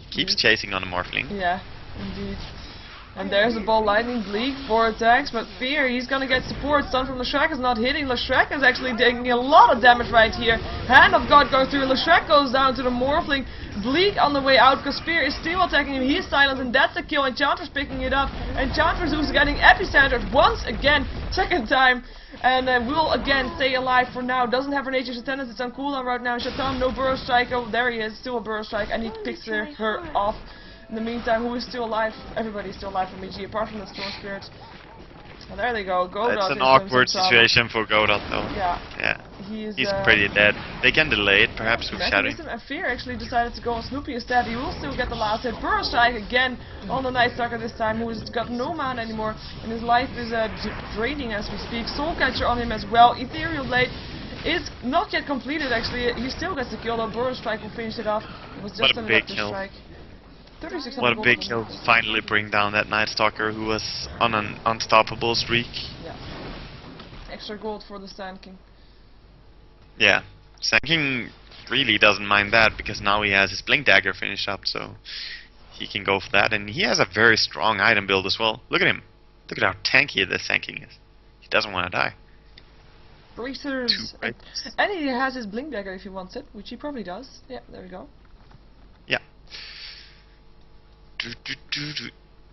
Keeps chasing on the Morphling. Yeah, indeed. And there's the Ball Lightning, Bleak, 4 attacks, but Fear, he's gonna get support. Stun from Leshrac is not hitting. Leshrac is actually taking a lot of damage right here. Hand of God goes through. Leshrac goes down to the Morphling. Bleak on the way out because Fear is still attacking him. He's silent, and that's a kill. Enchantress picking it up. Enchantress who's getting epicentered once again, second time. And will again stay alive for now. Doesn't have her Nature's Attendance. It's on cooldown right now. Shatan, no Burrow Strike. Oh, there he is. Still a Burrow Strike, and he picks her off. In the meantime, who is still alive? Everybody's still alive from EG, apart from the Storm Spirit. Oh, there they go. Godot. It's an awkward situation for Godot, though. Yeah. He's pretty dead. They can delay it, perhaps, with shouting. And Fear actually decided to go on Snoopy instead. He will still get the last hit. Burrow Strike again on the Night Stalker this time, who has got no mana anymore, and his life is draining as we speak. Soul Catcher on him as well. Ethereal Blade is not yet completed, actually. He still gets the kill, though. Burrow Strike will finish it off. It was just an electric strike. What a big kill to finally bring down that Night Stalker who was on an unstoppable streak. Yeah. extra gold for the Sand King. Yeah, Sand King really doesn't mind that because now he has his Blink Dagger finished up, so he can go for that. And he has a very strong item build as well. Look at him. Look at how tanky the Sand King is. He doesn't want to die. Breezers. And he has his Blink Dagger if he wants it, which he probably does. Yeah, there we go. Yeah.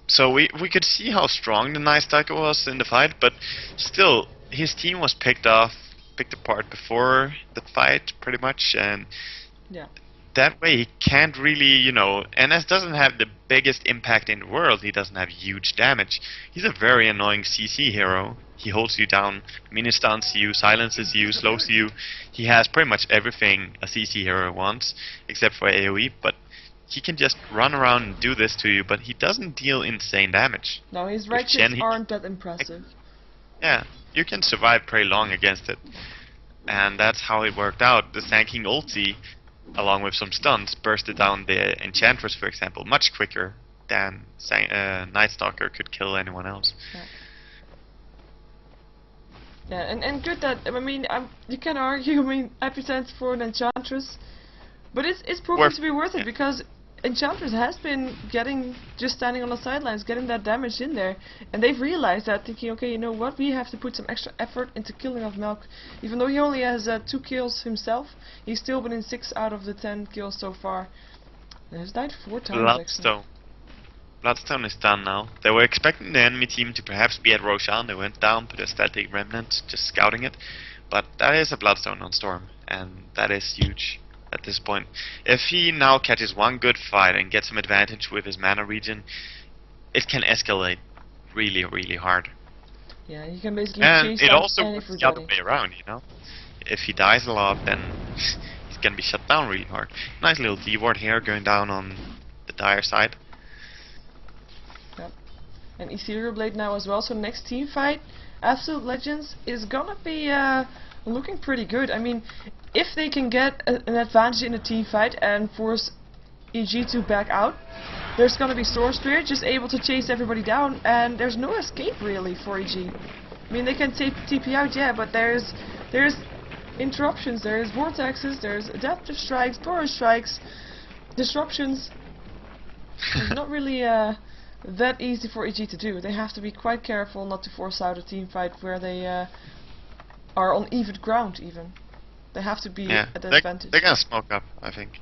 So we could see how strong the Night Stalker was in the fight, but still, his team was picked apart before the fight, pretty much, and yeah. That way he can't really, you know, NS doesn't have the biggest impact in the world, he doesn't have huge damage. He's a very annoying CC hero. He holds you down, mini-stuns you, silences you, slows you. He has pretty much everything a CC hero wants, except for AoE, but he can just run around and do this to you, but he doesn't deal insane damage. No, his right hits aren't that impressive. Yeah, you can survive pretty long against it. And that's how it worked out. The Sand King ulti, along with some stuns, bursted down the Enchantress, for example, much quicker than Night Stalker could kill anyone else. Yeah, and good that, I mean, you can argue, I mean, Epicenter for an Enchantress, but it's proven to be worth it, because Enchantress has been just standing on the sidelines, getting that damage in there, and they've realized that, thinking, okay, you know what, we have to put some extra effort into killing off Melk. Even though he only has 2 kills himself, he's still been in 6 out of the 10 kills so far. And he's died 4 times, Bloodstone is done now. They were expecting the enemy team to perhaps be at Roshan. They went down, put a static remnant, just scouting it. But that is a Bloodstone on Storm, and that is huge at this point. If he now catches one good fight and gets some advantage with his mana regen, it can escalate really, really hard. Yeah, you can basically and chase it also works the other way around, you know. If he dies a lot, then he's gonna be shut down really hard. Nice little D-ward here going down on the dire side. Yep. And Ethereal Blade now as well, so next team fight, Absolute Legends, is gonna be looking pretty good. I mean, if they can get an advantage in a team fight and force EG to back out, there's gonna be Storm Spirit just able to chase everybody down, and there's no escape really for EG. I mean, they can TP out, yeah, but there's interruptions, there's vortexes, there's adaptive strikes, Torus strikes, disruptions. It's not really that easy for EG to do. They have to be quite careful not to force out a team fight where they are on even ground even. They have to be at the advantage. They're gonna smoke up, I think.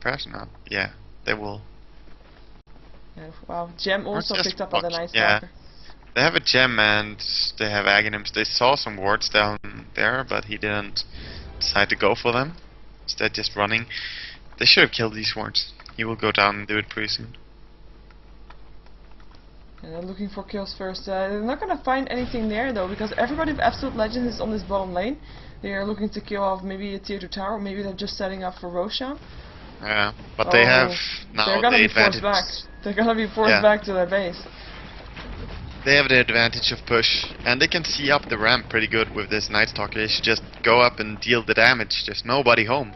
Perhaps not. Yeah, they will. Yeah, wow, Gem also picked up on the Night Stalker. They have a Gem and they have Aghanims. They saw some wards down there, but he didn't decide to go for them. Instead, just running. They should have killed these wards. He will go down and do it pretty soon. And they're looking for kills first. They're not gonna find anything there though, because everybody with Absolute Legends is on this bottom lane. They are looking to kill off maybe a tier 2 tower, maybe they're just setting up for Roshan. Yeah, but they have now the advantage. They're gonna be forced back to their base. They have the advantage of push, and they can see up the ramp pretty good with this Night Stalker. They should just go up and deal the damage. There's nobody home.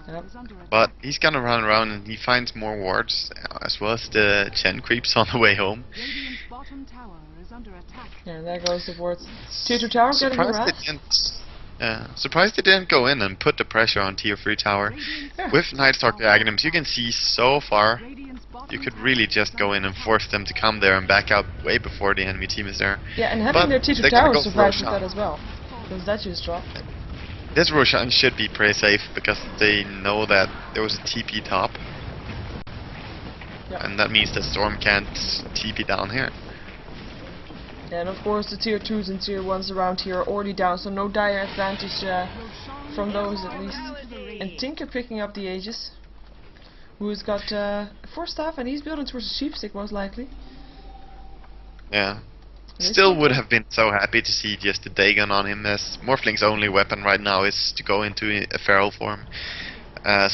Yep. But he's gonna run around and he finds more wards, as well as the Chen creeps on the way home. Yeah, there goes the wards. Tier 2 tower getting harassed. Surprised they didn't go in and put the pressure on tier 3 tower. With Night Stalker Aghanims, you can see so far. You could really just go in and force them to come there and back out way before the enemy team is there. Yeah, and having their tier 2 tower survives with that as well. Because that just dropped. This Roshan should be pretty safe because they know that there was a TP top. Yep. And that means that Storm can't TP down here. And of course the tier 2s and tier 1s around here are already down, so no dire advantage from those at least. And Tinker picking up the Aegis, who's got 4 staff and he's building towards a sheep stick most likely. Yeah. Still would have been so happy to see just the Dagon on him, as Morphling's only weapon right now is to go into a feral form as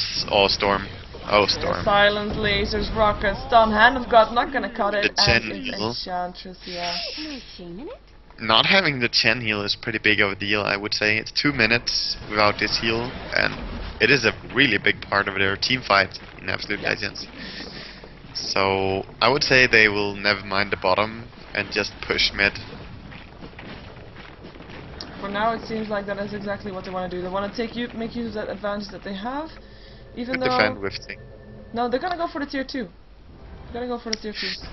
Storm. Oh, Storm. Silent lasers, rockets, stun, hand of God, not gonna cut it. The Chen heal. Enchantress, yeah. Not having the Chen heal is pretty big of a deal, I would say. It's 2 minutes without this heal, and it is a really big part of their team fight in Absolute Legends. So I would say they will never mind the bottom and just push mid. for now it seems like that is exactly what they want to do. They want to make use of that advantage that they have, even though... defend with thing. No, they're gonna go for the tier 2. They're gonna go for the tier 2s.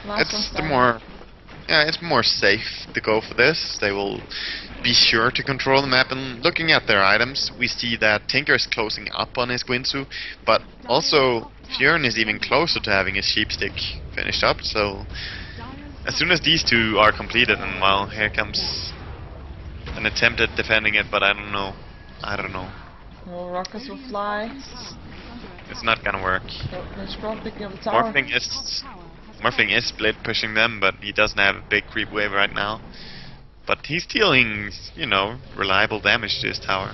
It's the more... Yeah, it's more safe to go for this. They will be sure to control the map, and looking at their items, we see that Tinker is closing up on his Guinsu, but also Fjörn is even closer to having his Sheepstick finished up, so as soon as these two are completed, and well, here comes an attempt at defending it, but I don't know. No, rockets will fly. It's not gonna work. Oh, picking up the tower. Morphling is split pushing them, but he doesn't have a big creep wave right now. But he's dealing, you know, reliable damage to his tower.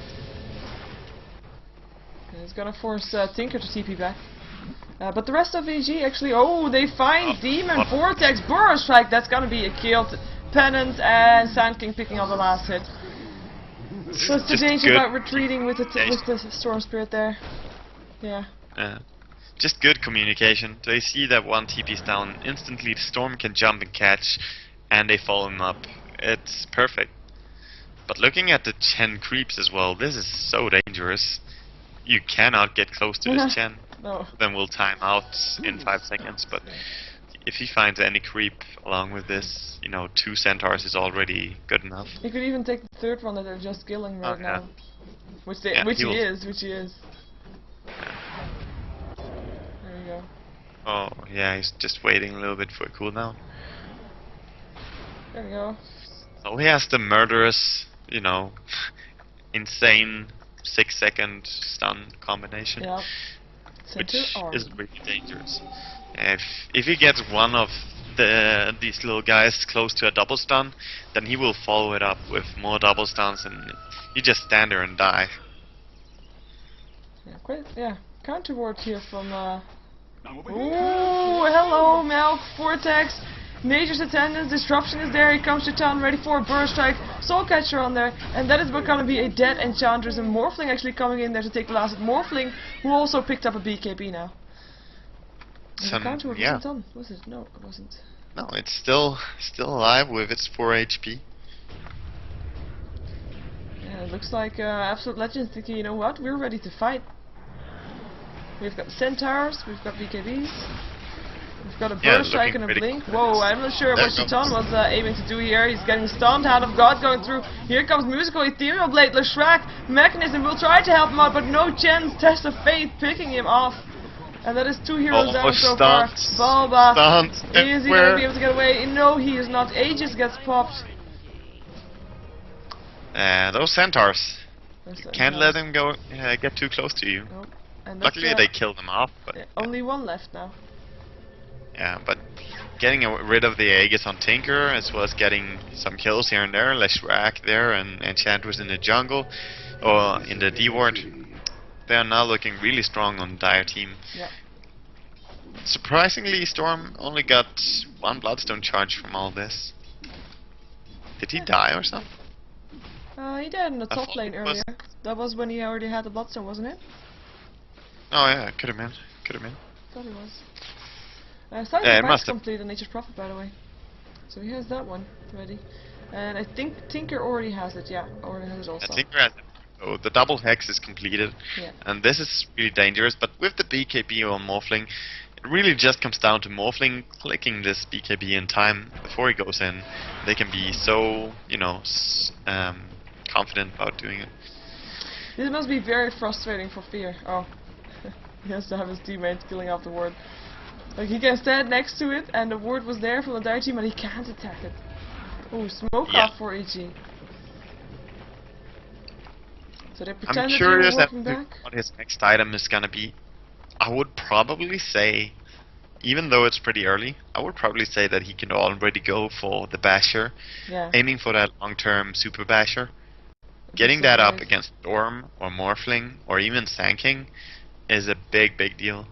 And he's gonna force Tinker to TP back. But the rest of VG actually, they find Demon, Vortex, Burrow Strike, that's gonna be a kill. Pennant and Sand King picking up the last hit. So it's the danger about retreating with the Storm Spirit there. Yeah. Just good communication. They see that one TP's down, instantly the Storm can jump and catch, and they follow him up. It's perfect. But looking at the Chen creeps as well, this is so dangerous. You cannot get close to this Chen. No. Then we'll time out in 5 seconds, but if he finds any creep along with this, you know, 2 centaurs is already good enough. He could even take the third one that they're just killing right now. Which he is. There you go. Oh, yeah, he's just waiting a little bit for a cooldown. There we go. So he has the murderous, you know, insane 6-second stun combination. Yep. Which is really dangerous. If he gets one of these little guys close to a double stun, then he will follow it up with more double stuns, and you just stand there and die. Yeah, counter ward here from. Ooh, hello, Melk, Vortex, Nature's Attendance, Disruption is there. Here comes Titan, ready for a Burst Strike, Soul Catcher on there, and that is going to be a dead Enchantress, and Morphling actually coming in there to take the last hit. Morphling, who also picked up a BKB now. Yeah. Done, was it? No, it wasn't. No, it's still alive with its 4 HP. Yeah, it looks like Absolute Legends thinking, you know what, we're ready to fight. We've got Centaurs, we've got BKBs, we've got a Burst Strike and a Blink. Whoa, I'm not sure what Chiton was aiming to do here. He's getting stunned, Hand of God going through. Here comes Musical Ethereal Blade, Leshrac, Mechanism will try to help him out, but no chance. Test of Fate picking him off. And that is 2 heroes down so far. Balba, is he going to be able to get away? No, he is not. Aegis gets popped. Those centaurs. Can't let them go get too close to you. Nope. And luckily they killed them off. But only one left now. Yeah, but getting rid of the Aegis on Tinker, as well as getting some kills here and there. Leshrac there and Enchantress in the jungle, or in the D-ward. They are now looking really strong on the Dire team. Yeah. Surprisingly, Storm only got 1 Bloodstone charge from all this. Did he die or something? He died in the top lane earlier. That was when he already had the Bloodstone, wasn't it? Oh yeah, could have been. Thought he was. Silent Fight's complete on Nature's Prophet, by the way. So he has that one ready. And I think Tinker already has it, already has it also. Tinker has it. So the double hex is completed, and this is really dangerous, but with the BKB on Morphling, it really just comes down to Morphling clicking this BKB in time before he goes in. They can be so, you know, confident about doing it. This must be very frustrating for Fear. Oh, he has to have his teammates killing off the ward. Like, he can stand next to it, and the ward was there from the Dire team, but he can't attack it. Oh, smoke off for EG. So they pretend I'm curious what his next item is gonna be. I would probably say, even though it's pretty early, I would probably say that he can already go for the Basher, aiming for that long-term Super Basher. Getting that up against Storm or Morphling or even Sand King is a big deal.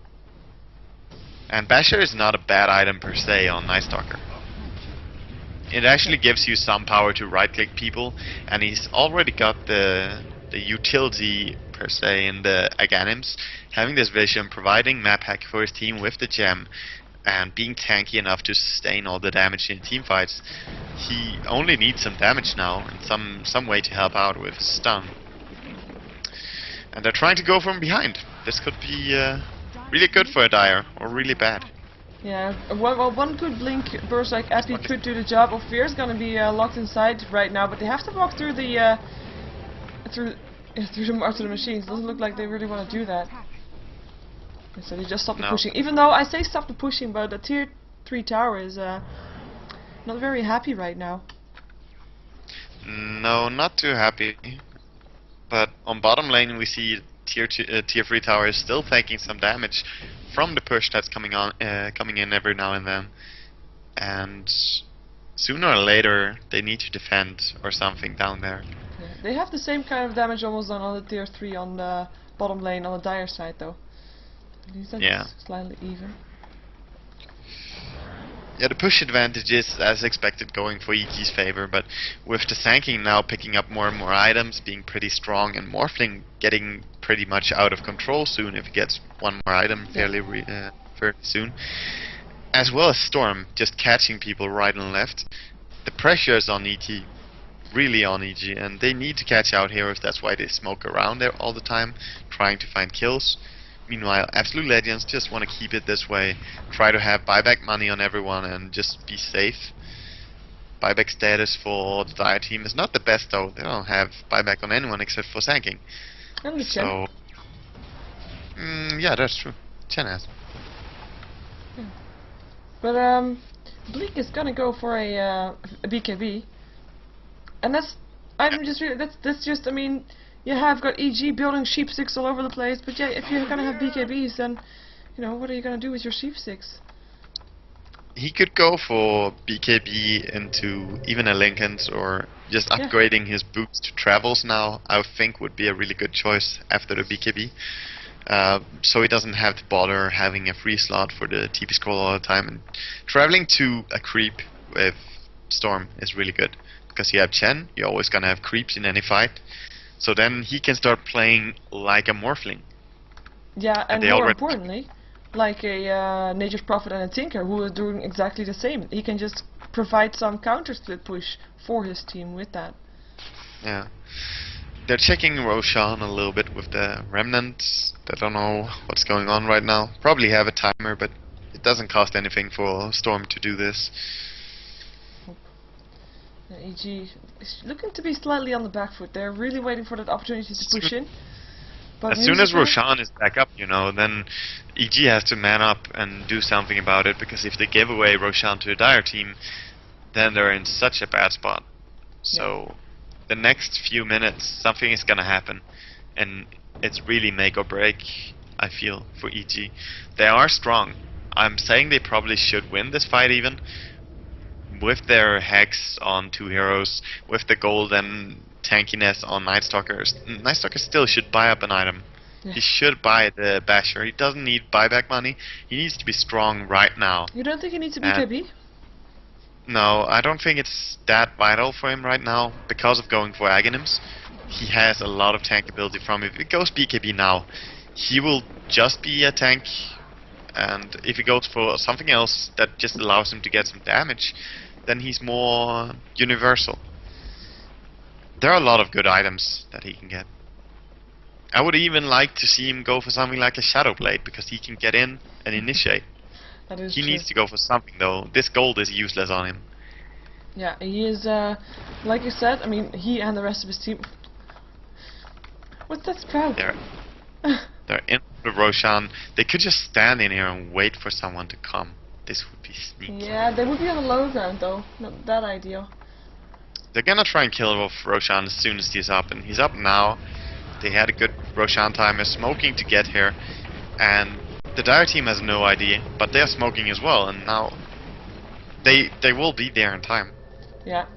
And Basher is not a bad item per se on Night Stalker. It actually gives you some power to right-click people, and he's already got the utility per se in the Aghanims, having this vision, providing map hack for his team with the gem, and being tanky enough to sustain all the damage in team fights. He only needs some damage now and some way to help out with stun. And they're trying to go from behind. This could be really good for a Dire, or really bad. Yeah, well, one good blink burst like Epi could do the job. Fear's gonna be locked inside right now, but they have to walk through the through the machines. Doesn't look like they really want to do that. So they just stop the pushing. Even though I say stop the pushing, but the tier 3 tower is not very happy right now. No, not too happy. But on bottom lane we see tier 3 tower is still taking some damage from the push that's coming in every now and then. And sooner or later they need to defend or something down there. Yeah. They have the same kind of damage almost on the tier 3 on the bottom lane on the Dire side though. At least that's slightly even. Yeah, the push advantage is, as expected, going for EG's favor, but with the Sanking now picking up more and more items, being pretty strong, and Morphling getting pretty much out of control soon if he gets one more item fairly soon, as well as Storm just catching people right and left, the pressure is on EG, really on EG, and they need to catch out heroes. That's why they smoke around there all the time, trying to find kills. Meanwhile, Absolute Legends just want to keep it this way, try to have buyback money on everyone and just be safe. Buyback status for the Dire team is not the best though. They don't have buyback on anyone except for Sanking. So, yeah, that's true. Chen has. Yeah. But Bleak is gonna go for a BKB, and that's just I mean. You have got EG building sheep sticks all over the place, but yeah, if you're gonna have BKBs, then you know what are you gonna do with your sheep sticks? He could go for BKB into even a Lincoln's, or just upgrading his boots to travels now. I think would be a really good choice after the BKB, so he doesn't have to bother having a free slot for the TP scroll all the time. And traveling to a creep with Storm is really good because you have Chen. You're always gonna have creeps in any fight. So then he can start playing like a Morphling. Yeah, and more importantly, like a Nature's Prophet and a Tinker who is doing exactly the same. He can just provide some counter-split push for his team with that. Yeah. They're checking Roshan a little bit with the Remnants. They don't know what's going on right now. Probably have a timer, but it doesn't cost anything for Storm to do this. EG is looking to be slightly on the back foot. They're really waiting for that opportunity to push in. But as soon as Roshan is back up, you know, then EG has to man up and do something about it, because if they give away Roshan to a Dire team, then they're in such a bad spot. So the next few minutes, something is gonna happen, and it's really make or break, I feel, for EG. They are strong. I'm saying they probably should win this fight even. With their Hex on 2 heroes, with the golden tankiness on Night Stalker. Night Stalker still should buy up an item. Yeah. He should buy the Basher. He doesn't need buyback money. He needs to be strong right now. You don't think he needs a BKB? No, I don't think it's that vital for him right now because of going for Aghanims. He has a lot of tank ability from it. If it goes BKB now, he will just be a tank, and if he goes for something else that just allows him to get some damage, then he's more universal. There are a lot of good items that he can get. I would even like to see him go for something like a Shadow Blade, because he can get in and initiate. That is he true. Needs to go for something though. This gold is useless on him. Yeah, he is, like you said, I mean, he and the rest of his team... What's that sprout? They're in with Roshan. They could just stand in here and wait for someone to come. This would be sneaky. Yeah, they would be on the low ground though. Not that ideal. They're gonna try and kill off Roshan as soon as he's up, and he's up now. They had a good Roshan timer smoking to get here, and the Dire team has no idea, but they're smoking as well, and now they will be there in time. Yeah,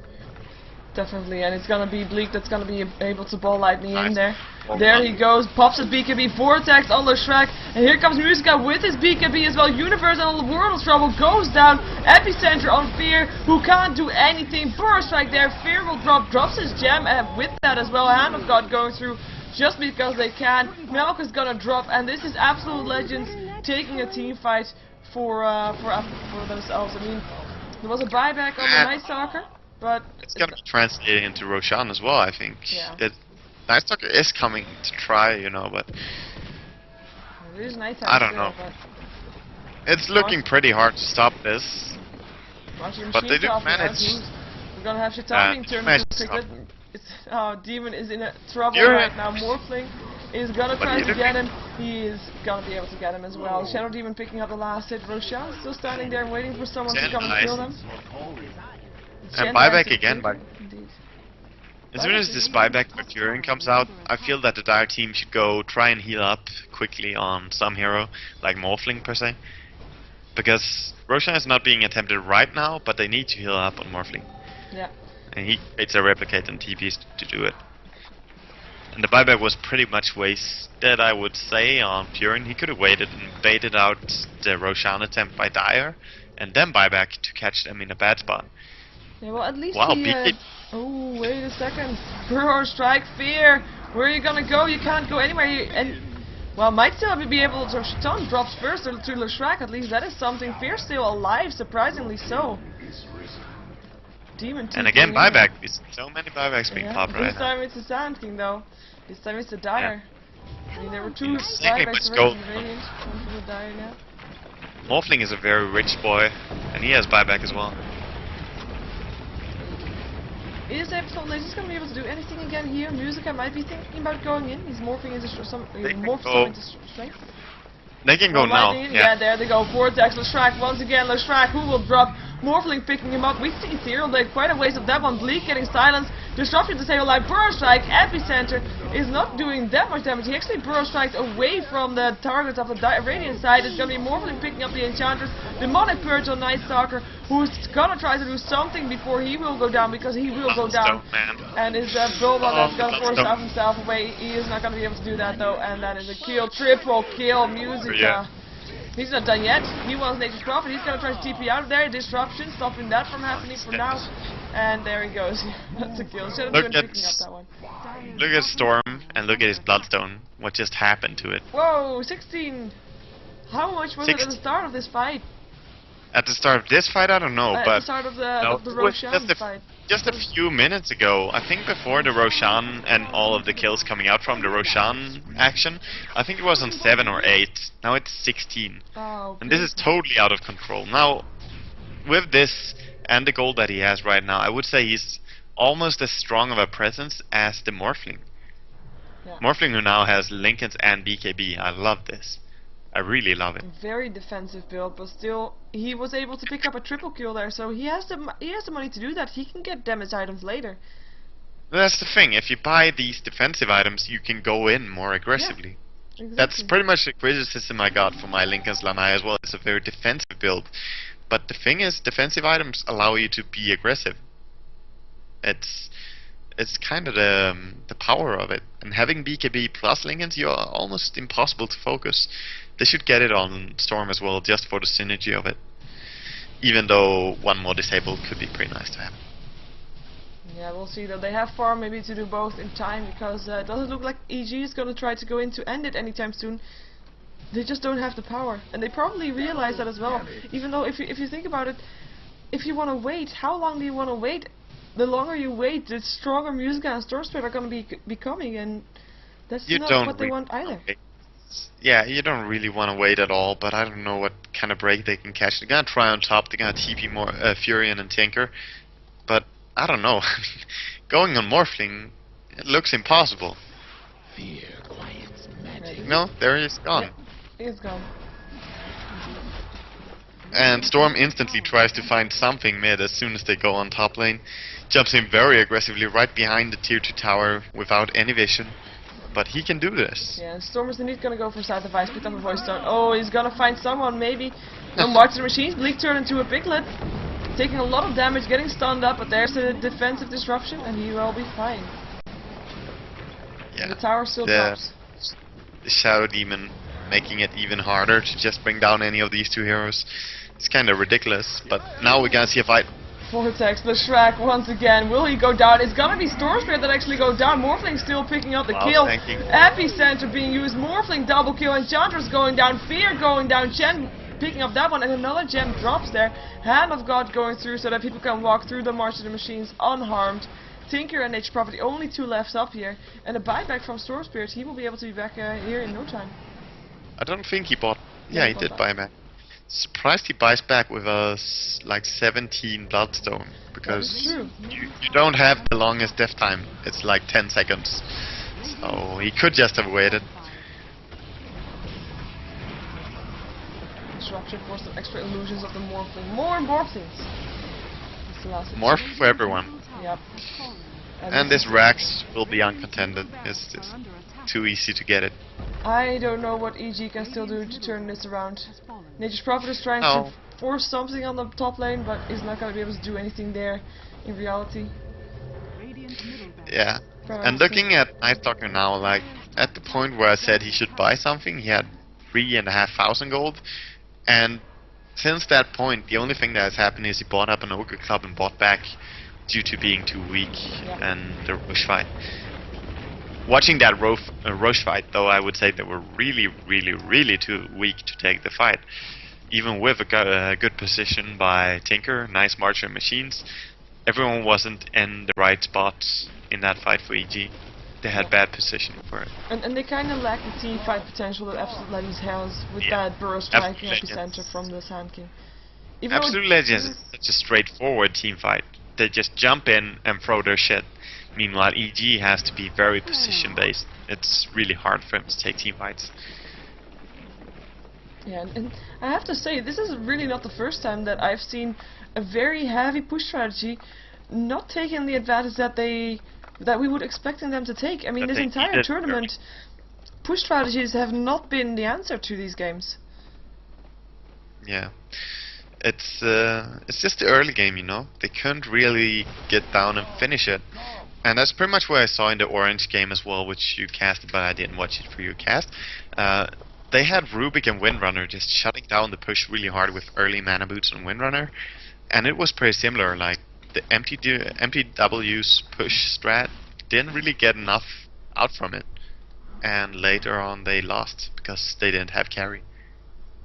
definitely, and it's gonna be Bleak that's gonna be able to ball lightning in there. There he goes, pops his BKB, Vortex on the Shrek, and here comes Musica with his BKB as well. Universe and all the World of Trouble goes down. Epicenter on Fear, who can't do anything. Burst right there, Fear will drops his gem with that as well. Hand of God going through just because they can. Milk is gonna drop, and this is Absolute Legends taking a team fight for themselves. I mean, there was a buyback on the Night Stalker, but it's gonna be translated into Roshan as well. I think. Yeah. Night Stalker is coming to try, you know, but it is nighttime I don't still, know. but It's looking pretty hard to stop this. But they do manage. We're gonna have Shaitan being turned into Piglet. Demon is in trouble right now. Morphling is gonna try to get him. He is gonna be able to get him as well. Shadow Demon picking up the last hit. Roshan still standing there waiting for someone to come and kill them. And buyback again. Indeed. As soon as this buyback for Fury comes out, I feel that the Dire team should go try and heal up quickly on some hero, like Morphling per se. Because Roshan is not being attempted right now, but they need to heal up on Morphling. Yeah. And he creates a replicate and TPs to do it. And the buyback was pretty much wasted, I would say, on Furin. He could have waited and baited out the Roshan attempt by Dire, and then buyback to catch them in a bad spot. Yeah, well, at least wow, he... oh, wait a second. Burrow Strike, Fear! Where are you gonna go? You can't go anywhere. Well, might still be able to... Shaitan drops first to Leshrac, at least that is something. Fear still alive, surprisingly so. Demon and again, buyback. So many buybacks being popped right now. This time it's the Sand King, though. This time it's the Dire. I mean, there were two buybacks already in Radiant. One for the Dire now. Morphling is a very rich boy, and he has buyback as well. Is Epsilon Laser's going to be able to do anything again here? Musica might be thinking about going in. He's morphing into some strength. They can go now. Yeah, there they go. Vortex, Leshrac once again. Leshrac, who will drop? Morphling picking him up. We see Ethereal Blade, quite a waste of that one. Bleak getting silenced. Disruption to Table Life. Burrow Strike, Epicenter is not doing that much damage. He actually Burrow Strikes away from the targets of the Radiant side. It's going to be Morphling picking up the Enchantress. Demonic Purge on Night Stalker, who's going to try to do something before he will go down, because he will go down. And is Bulba that's going to force himself away. He is not going to be able to do that though, and that is a kill. Triple kill, Musica. He's not done yet. He wants Nature's Prophet. He's going to try to TP out of there. Disruption, stopping that from happening for now. And there he goes. That's a kill. Should have been picking up that one. Look at Storm and look at his Bloodstone. What just happened to it? Whoa, 16. How much was it at the start of this fight? At the start of this fight, I don't know, but at the start of the Roshan fight. Just a few minutes ago, I think before the Roshan and all of the kills coming out from the Roshan action, I think it was on 7 or 8. Now it's 16. Oh, okay. And this is totally out of control. Now, with this and the gold that he has right now, I would say he's almost as strong of a presence as the Morphling. Yeah. Morphling who now has Lincolns and BKB. I love this. I really love it. Very defensive build, but still, he was able to pick up a triple kill there, so he has the money to do that. He can get damage items later. That's the thing. If you buy these defensive items, you can go in more aggressively. Yeah, exactly. That's pretty much the criticism I got for my Lincoln's Lanai as well. It's a very defensive build. But the thing is, defensive items allow you to be aggressive. It's kind of the power of it. And having BKB plus Lincolns, you're almost impossible to focus. They should get it on Storm as well, just for the synergy of it. Even though one more disabled could be pretty nice to have. Yeah, we'll see though. They have farm maybe to do both in time, because it doesn't look like EG is going to try to go in to end it anytime soon. They just don't have the power. And they probably realize that as well. Even though, if you think about it, if you want to wait, how long do you want to wait? The longer you wait, the stronger Musica and Storm Spirit are going to be coming, and that's not what they want either. Yeah, you don't really want to wait at all, but I don't know what kind of break they can catch. They're going to try on top, they're going to TP more Furion and Tinker, but I don't know. Going on Morphling, it looks impossible. Fear quiets magic. No, there he is gone. Yeah, he's gone. And Storm instantly tries to find something mid as soon as they go on top lane. Jumps in very aggressively right behind the tier 2 tower without any vision. But he can do this. Yeah, Storm is indeed gonna go for Side Device, pick up a Voice Stone. Oh, he's gonna find someone, maybe. No, March the Machines, Bleak turn into a Piglet. Taking a lot of damage, getting stunned up, but there's a defensive disruption, and he will be fine. Yeah. And the tower still drops. The Shadow Demon making it even harder to just bring down any of these two heroes. It's kind of ridiculous, but now we're gonna see a fight. Vortex, Leshrac once again. Will he go down? It's gonna be Storm Spirit that actually goes down. Morphling still picking up the kill. Epicenter being used. Morphling double kill. Enchantress going down. Fear going down. Chen picking up that one, and another gem drops there. Hand of God going through so that people can walk through the March of the Machines unharmed. Tinker and H Prophet, the only two left up here, and a buyback from Storm Spirit. He will be able to be back here in no time. I don't think he bought. Yeah, he did buy back. Surprised he buys back with like 17 Bloodstone, because you don't have the longest death time. It's like 10 seconds. So he could just have waited. Disruption for some extra illusions of the morphling. More morphlings! That's the last Morph for everyone. Yep. And this Rax will be uncontended. It's just too easy to get it. I don't know what EG can still do to turn this around. Nature's Prophet is trying to force something on the top lane, but is not going to be able to do anything there in reality. Yeah. And looking at Night Stalker now, like, at the point where I said he should buy something, he had 3,500 gold. And since that point, the only thing that has happened is he bought up an Ogre Club and bought back due to being too weak and the rush fight. Watching that rush fight, though, I would say they were really too weak to take the fight. Even with a good position by Tinker, nice Marcher machines, everyone wasn't in the right spots in that fight for EG. They had bad position for it. And they kind of lack the team fight potential that Absolute Legends has with that burst striking epicenter from the Sand King. Absolute Legends is such a straightforward team fight. They just jump in and throw their shit. Meanwhile, EG has to be very position based. It's really hard for him to take team fights. Yeah, and I have to say, this is really not the first time that I've seen a very heavy push strategy not taking the advantage that we would expecting them to take. I mean, this entire tournament, push strategies have not been the answer to these games. Yeah. It's just the early game, you know. They couldn't really get down and finish it. And that's pretty much what I saw in the Orange game as well, which you casted, but I didn't watch it for your cast. They had Rubik and Windrunner just shutting down the push really hard with early mana boots on Windrunner, and it was pretty similar. Like the MTW's push strat didn't really get enough out from it, and later on they lost because they didn't have carry.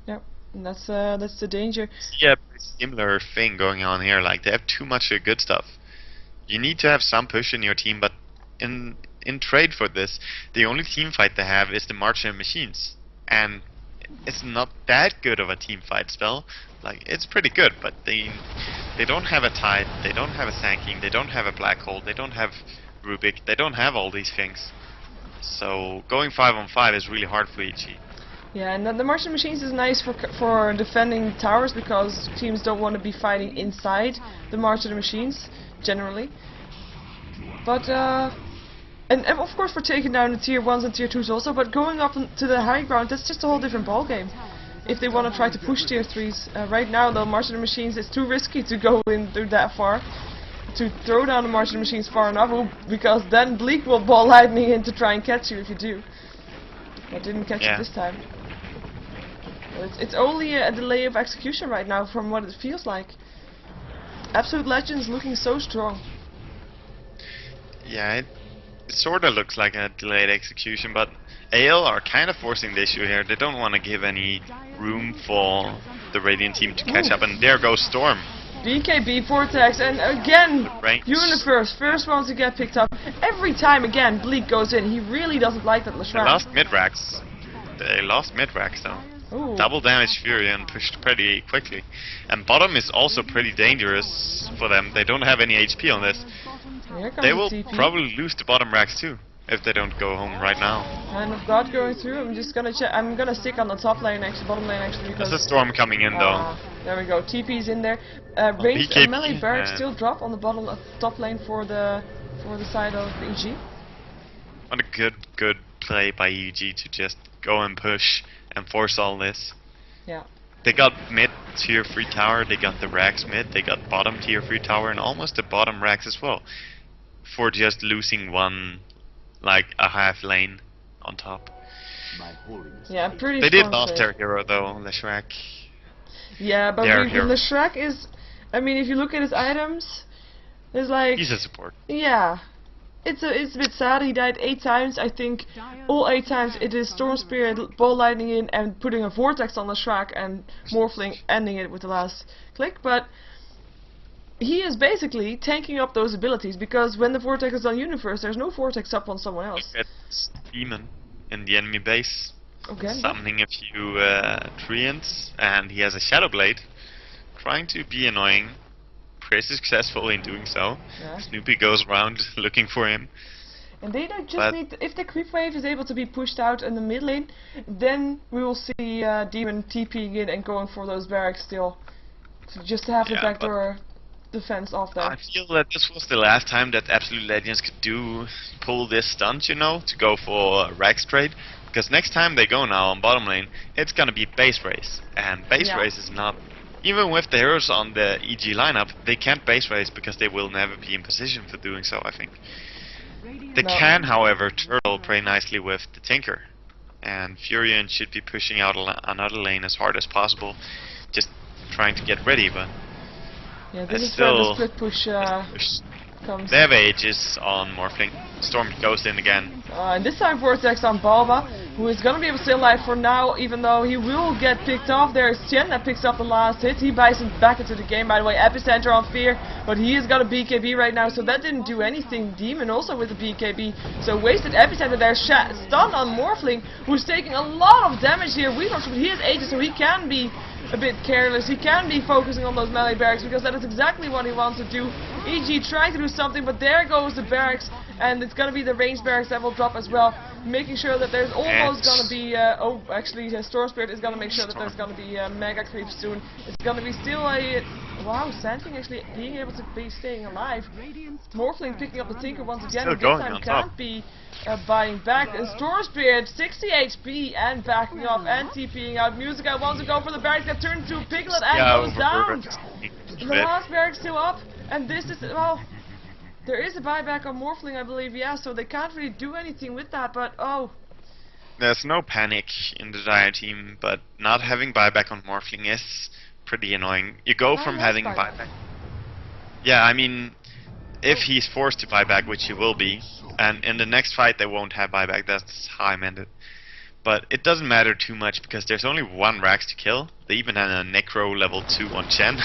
Yep, and that's the danger. Yeah, similar thing going on here. Like they have too much good stuff. You need to have some push in your team, but in trade for this, the only team fight they have is the Marcher Machines, and it's not that good of a team fight spell. Like it's pretty good, but they don't have a Tide, they don't have a Sand King, they don't have a Black Hole, they don't have Rubik, they don't have all these things. So going 5-on-5 is really hard for EG. Yeah, and the Martian Machines is nice for defending towers because teams don't want to be fighting inside the Martian Machines generally. But and of course for taking down the tier 1s and tier 2s also, but going up to the high ground, that's just a whole different ballgame. If they want to try to push tier 3s, right now the Martian Machines, it's too risky to go into that far, to throw down the Martian Machines far enough, because then Bleak will ball lightning in to try and catch you if you do. I didn't catch it this time. It's only a delay of execution right now from what it feels like. Absolute Legends looking so strong. Yeah, it sort of looks like a delayed execution, but AL are kind of forcing the issue here. They don't want to give any room for the Radiant team to catch up, and there goes Storm. BKB Vortex, and again, Universe, first one to get picked up. Every time again, Bleak goes in. He really doesn't like that Leshrac. They lost mid-racks though. Ooh. Double damage Fury and pushed pretty quickly. And bottom is also pretty dangerous for them. They don't have any HP on this. They will probably lose the bottom racks too if they don't go home right now. Hand of God going through. I'm just gonna check. I'm gonna stick on the top lane actually, bottom lane actually. Because there's a Storm coming in though. There we go. TP's in there. Ranged melee barracks still drop on the bottom top lane for the side of EG. What a good play by EG to just go and push and force all this. Yeah. They got mid tier 3 tower, they got the racks mid, they got bottom tier 3 tower and almost the bottom racks as well. For just losing one, like a half lane on top. Yeah, pretty. They did lost their hero though, Leshrac. Yeah, but Leshrac is, I mean, if you look at his items, there's like... He's a support. Yeah. it's a bit sad. He died 8 times. I think all 8 times it is Storm Spirit, Ball Lightning in, and putting a Vortex on the Shrek, and Morphling ending it with the last click. But he is basically tanking up those abilities, because when the Vortex is on Universe, there's no Vortex up on someone else. It's Demon in the enemy base, Okay. summoning a few Treants, and he has a Shadow Blade, trying to be annoying. Pretty successful in doing so. Yeah. Snoopy goes around looking for him. And they don't just need. If the creep wave is able to be pushed out in the mid lane, then we will see Demon TPing in and going for those barracks still, just to have the backdoor defense off there. I feel that this was the last time that Absolute Legends could pull this stunt, you know, to go for Rax trade. Because next time they go now on bottom lane, it's gonna be base race, and base race is not. Even with the heroes on the EG lineup, they can't base race because they will never be in position for doing so, I think. They can, however, turtle pretty nicely with the Tinker. And Furion should be pushing out another lane as hard as possible, just trying to get ready, but... Yeah, this is where the split push comes. They have ages on Morphling. Storm goes in again. And this time Vortex on Balba, who is going to be able to stay alive for now, even though he will get picked off. There is Chen that picks up the last hit. He buys him back into the game, by the way. Epicenter on Fear, but he has got a BKB right now, so that didn't do anything. Demon also with a BKB, so wasted Epicenter there. Stun on Morphling, who's taking a lot of damage here. But he has ages, so he can be a bit careless. He can be focusing on those melee barracks, because that is exactly what he wants to do. EG trying to do something, but there goes the barracks, and it's going to be the ranged barracks that will drop as well, making sure that there's almost going to be, Storm Spirit is going to make sure that there's going to be mega creep soon. It's going to be still a, wow, Sandking actually being able to be staying alive. Morphling picking up the Tinker once again, and this time can't be buying back. Storm Spirit, 60 HP, and backing off, and TPing out. Musica wants to go for the barracks that turns into Piglet and goes down. The last barracks still up, and this is, well, there is a buyback on Morphling, I believe, yeah, so they can't really do anything with that, but oh. There's no panic in the Dire team, but not having buyback on Morphling is pretty annoying. You go from having buyback. Yeah, I mean, if he's forced to buyback, which he will be, and in the next fight they won't have buyback, that's how I meant it. But it doesn't matter too much, because there's only one Rax to kill. They even had a Necro level 2 on Chen.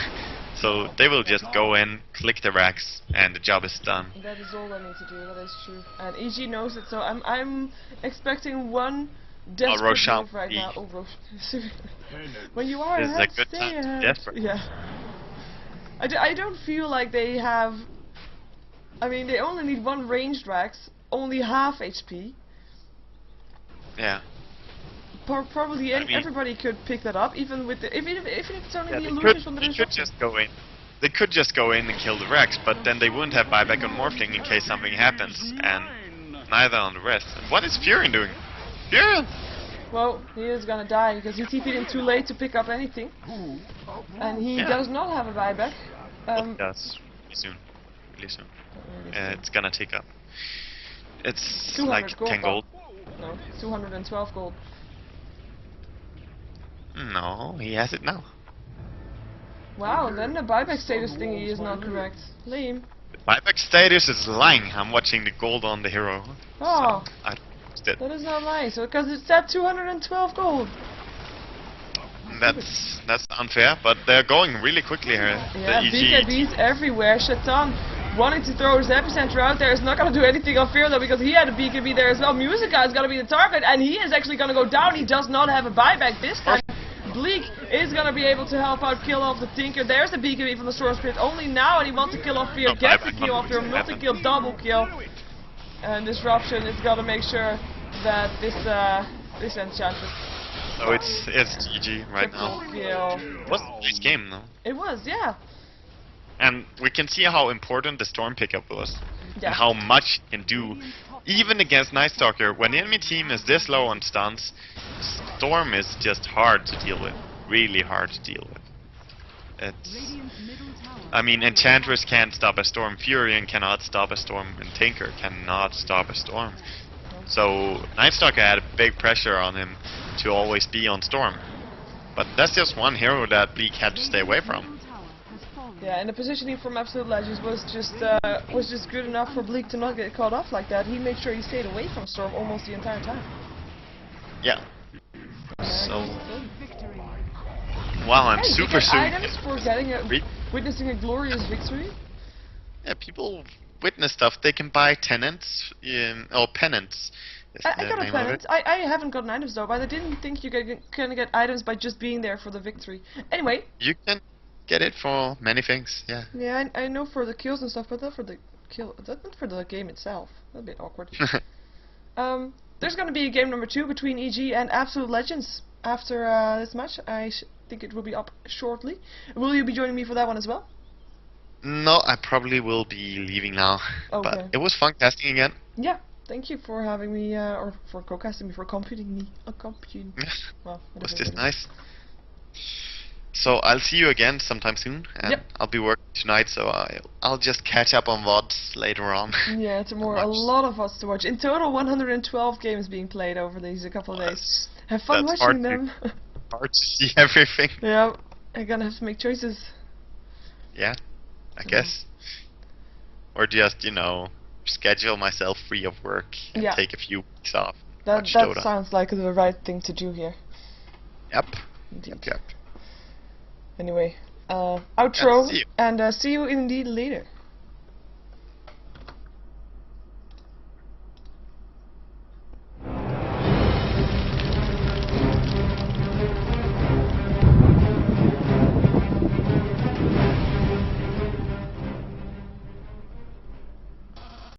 So they will just go in, click the Rax, and the job is done. That is all they need to do, that is true. And EG knows it, so I'm expecting one desperate move right now. Oh, Roche. When you are ahead, a good time to be desperate. Yeah. I don't feel like they have... I mean, they only need one ranged Rax, only half HP. Yeah. Probably everybody could pick that up, even with the, if it's only the illusions from the They could just go in. They could just go in and kill the Rex, but then they wouldn't have buyback on Morphling in case something happens, and neither on the rest. And what is Furion doing? Furion! Well, he is gonna die because he TP'd in too late to pick up anything, and he does not have a buyback. Yes, soon, really soon. It's gonna take up. It's 200 like 10 gold. No, 212 gold. No, he has it now. Wow, then the buyback status thingy is not correct. Lame. The buyback status is lying. I'm watching the gold on the hero. Oh, so that is not lying. So because it's at 212 gold. That's unfair, but they're going really quickly here. Yeah, BKBs everywhere. Shatan wanting to throw his epicenter out there is not going to do anything on Fear though, because he had a BKB there as well. Musica is going to be the target, and he is actually going to go down. He does not have a buyback this time. Bleak is going to be able to help out kill off the Tinker. There's the BKB from the Storm Spirit only now, and he wants to kill off Fear. Gets the kill off Fear, multi-kill, double kill. And Disruption is going to make sure that this Enchantress. So it's GG right now. Kill. It was a nice game though. It was, yeah. And we can see how important the Storm pickup was. Yeah. And how much it can do. Even against Night Stalker, when the enemy team is this low on stuns, Storm is just hard to deal with. Really hard to deal with. It's... I mean, Enchantress can't stop a Storm, Furion cannot stop a Storm, and Tinker cannot stop a Storm. So, Night Stalker had a big pressure on him to always be on Storm. But that's just one hero that Bleak had to stay away from. Yeah, and the positioning from Absolute Legends was just good enough for Bleak to not get caught off like that. He made sure he stayed away from Storm almost the entire time. Yeah. So. Wow, I'm super items for witnessing a glorious victory. Yeah, people witness stuff. They can buy tenants, or pennants. I got a pennant. I haven't gotten items though, but I didn't think you can get items by just being there for the victory. Anyway. You can get it for many things, yeah. Yeah, I know for the kills and stuff, but not for the not for the game itself. That's a bit awkward. There's gonna be game number 2 between EG and Absolute Legends after this match. I think it will be up shortly. Will you be joining me for that one as well? No, I probably will be leaving now. Okay. But it was fun casting again. Yeah, thank you for having me, or for co-casting me, for computing me. Well, was this nice? So I'll see you again sometime soon, and yep. I'll be working tonight, so I'll just catch up on VODs later on. Yeah, tomorrow a lot of VODs to watch. In total, 112 games being played over these couple of days. Have fun watching them. Hard to see everything. Yeah, I'm gonna have to make choices. Yeah, I guess. Or just, schedule myself free of work and take a few weeks off. That sounds like the right thing to do here. Yep. Indeed. Yep. Anyway, outro, and see you indeed later.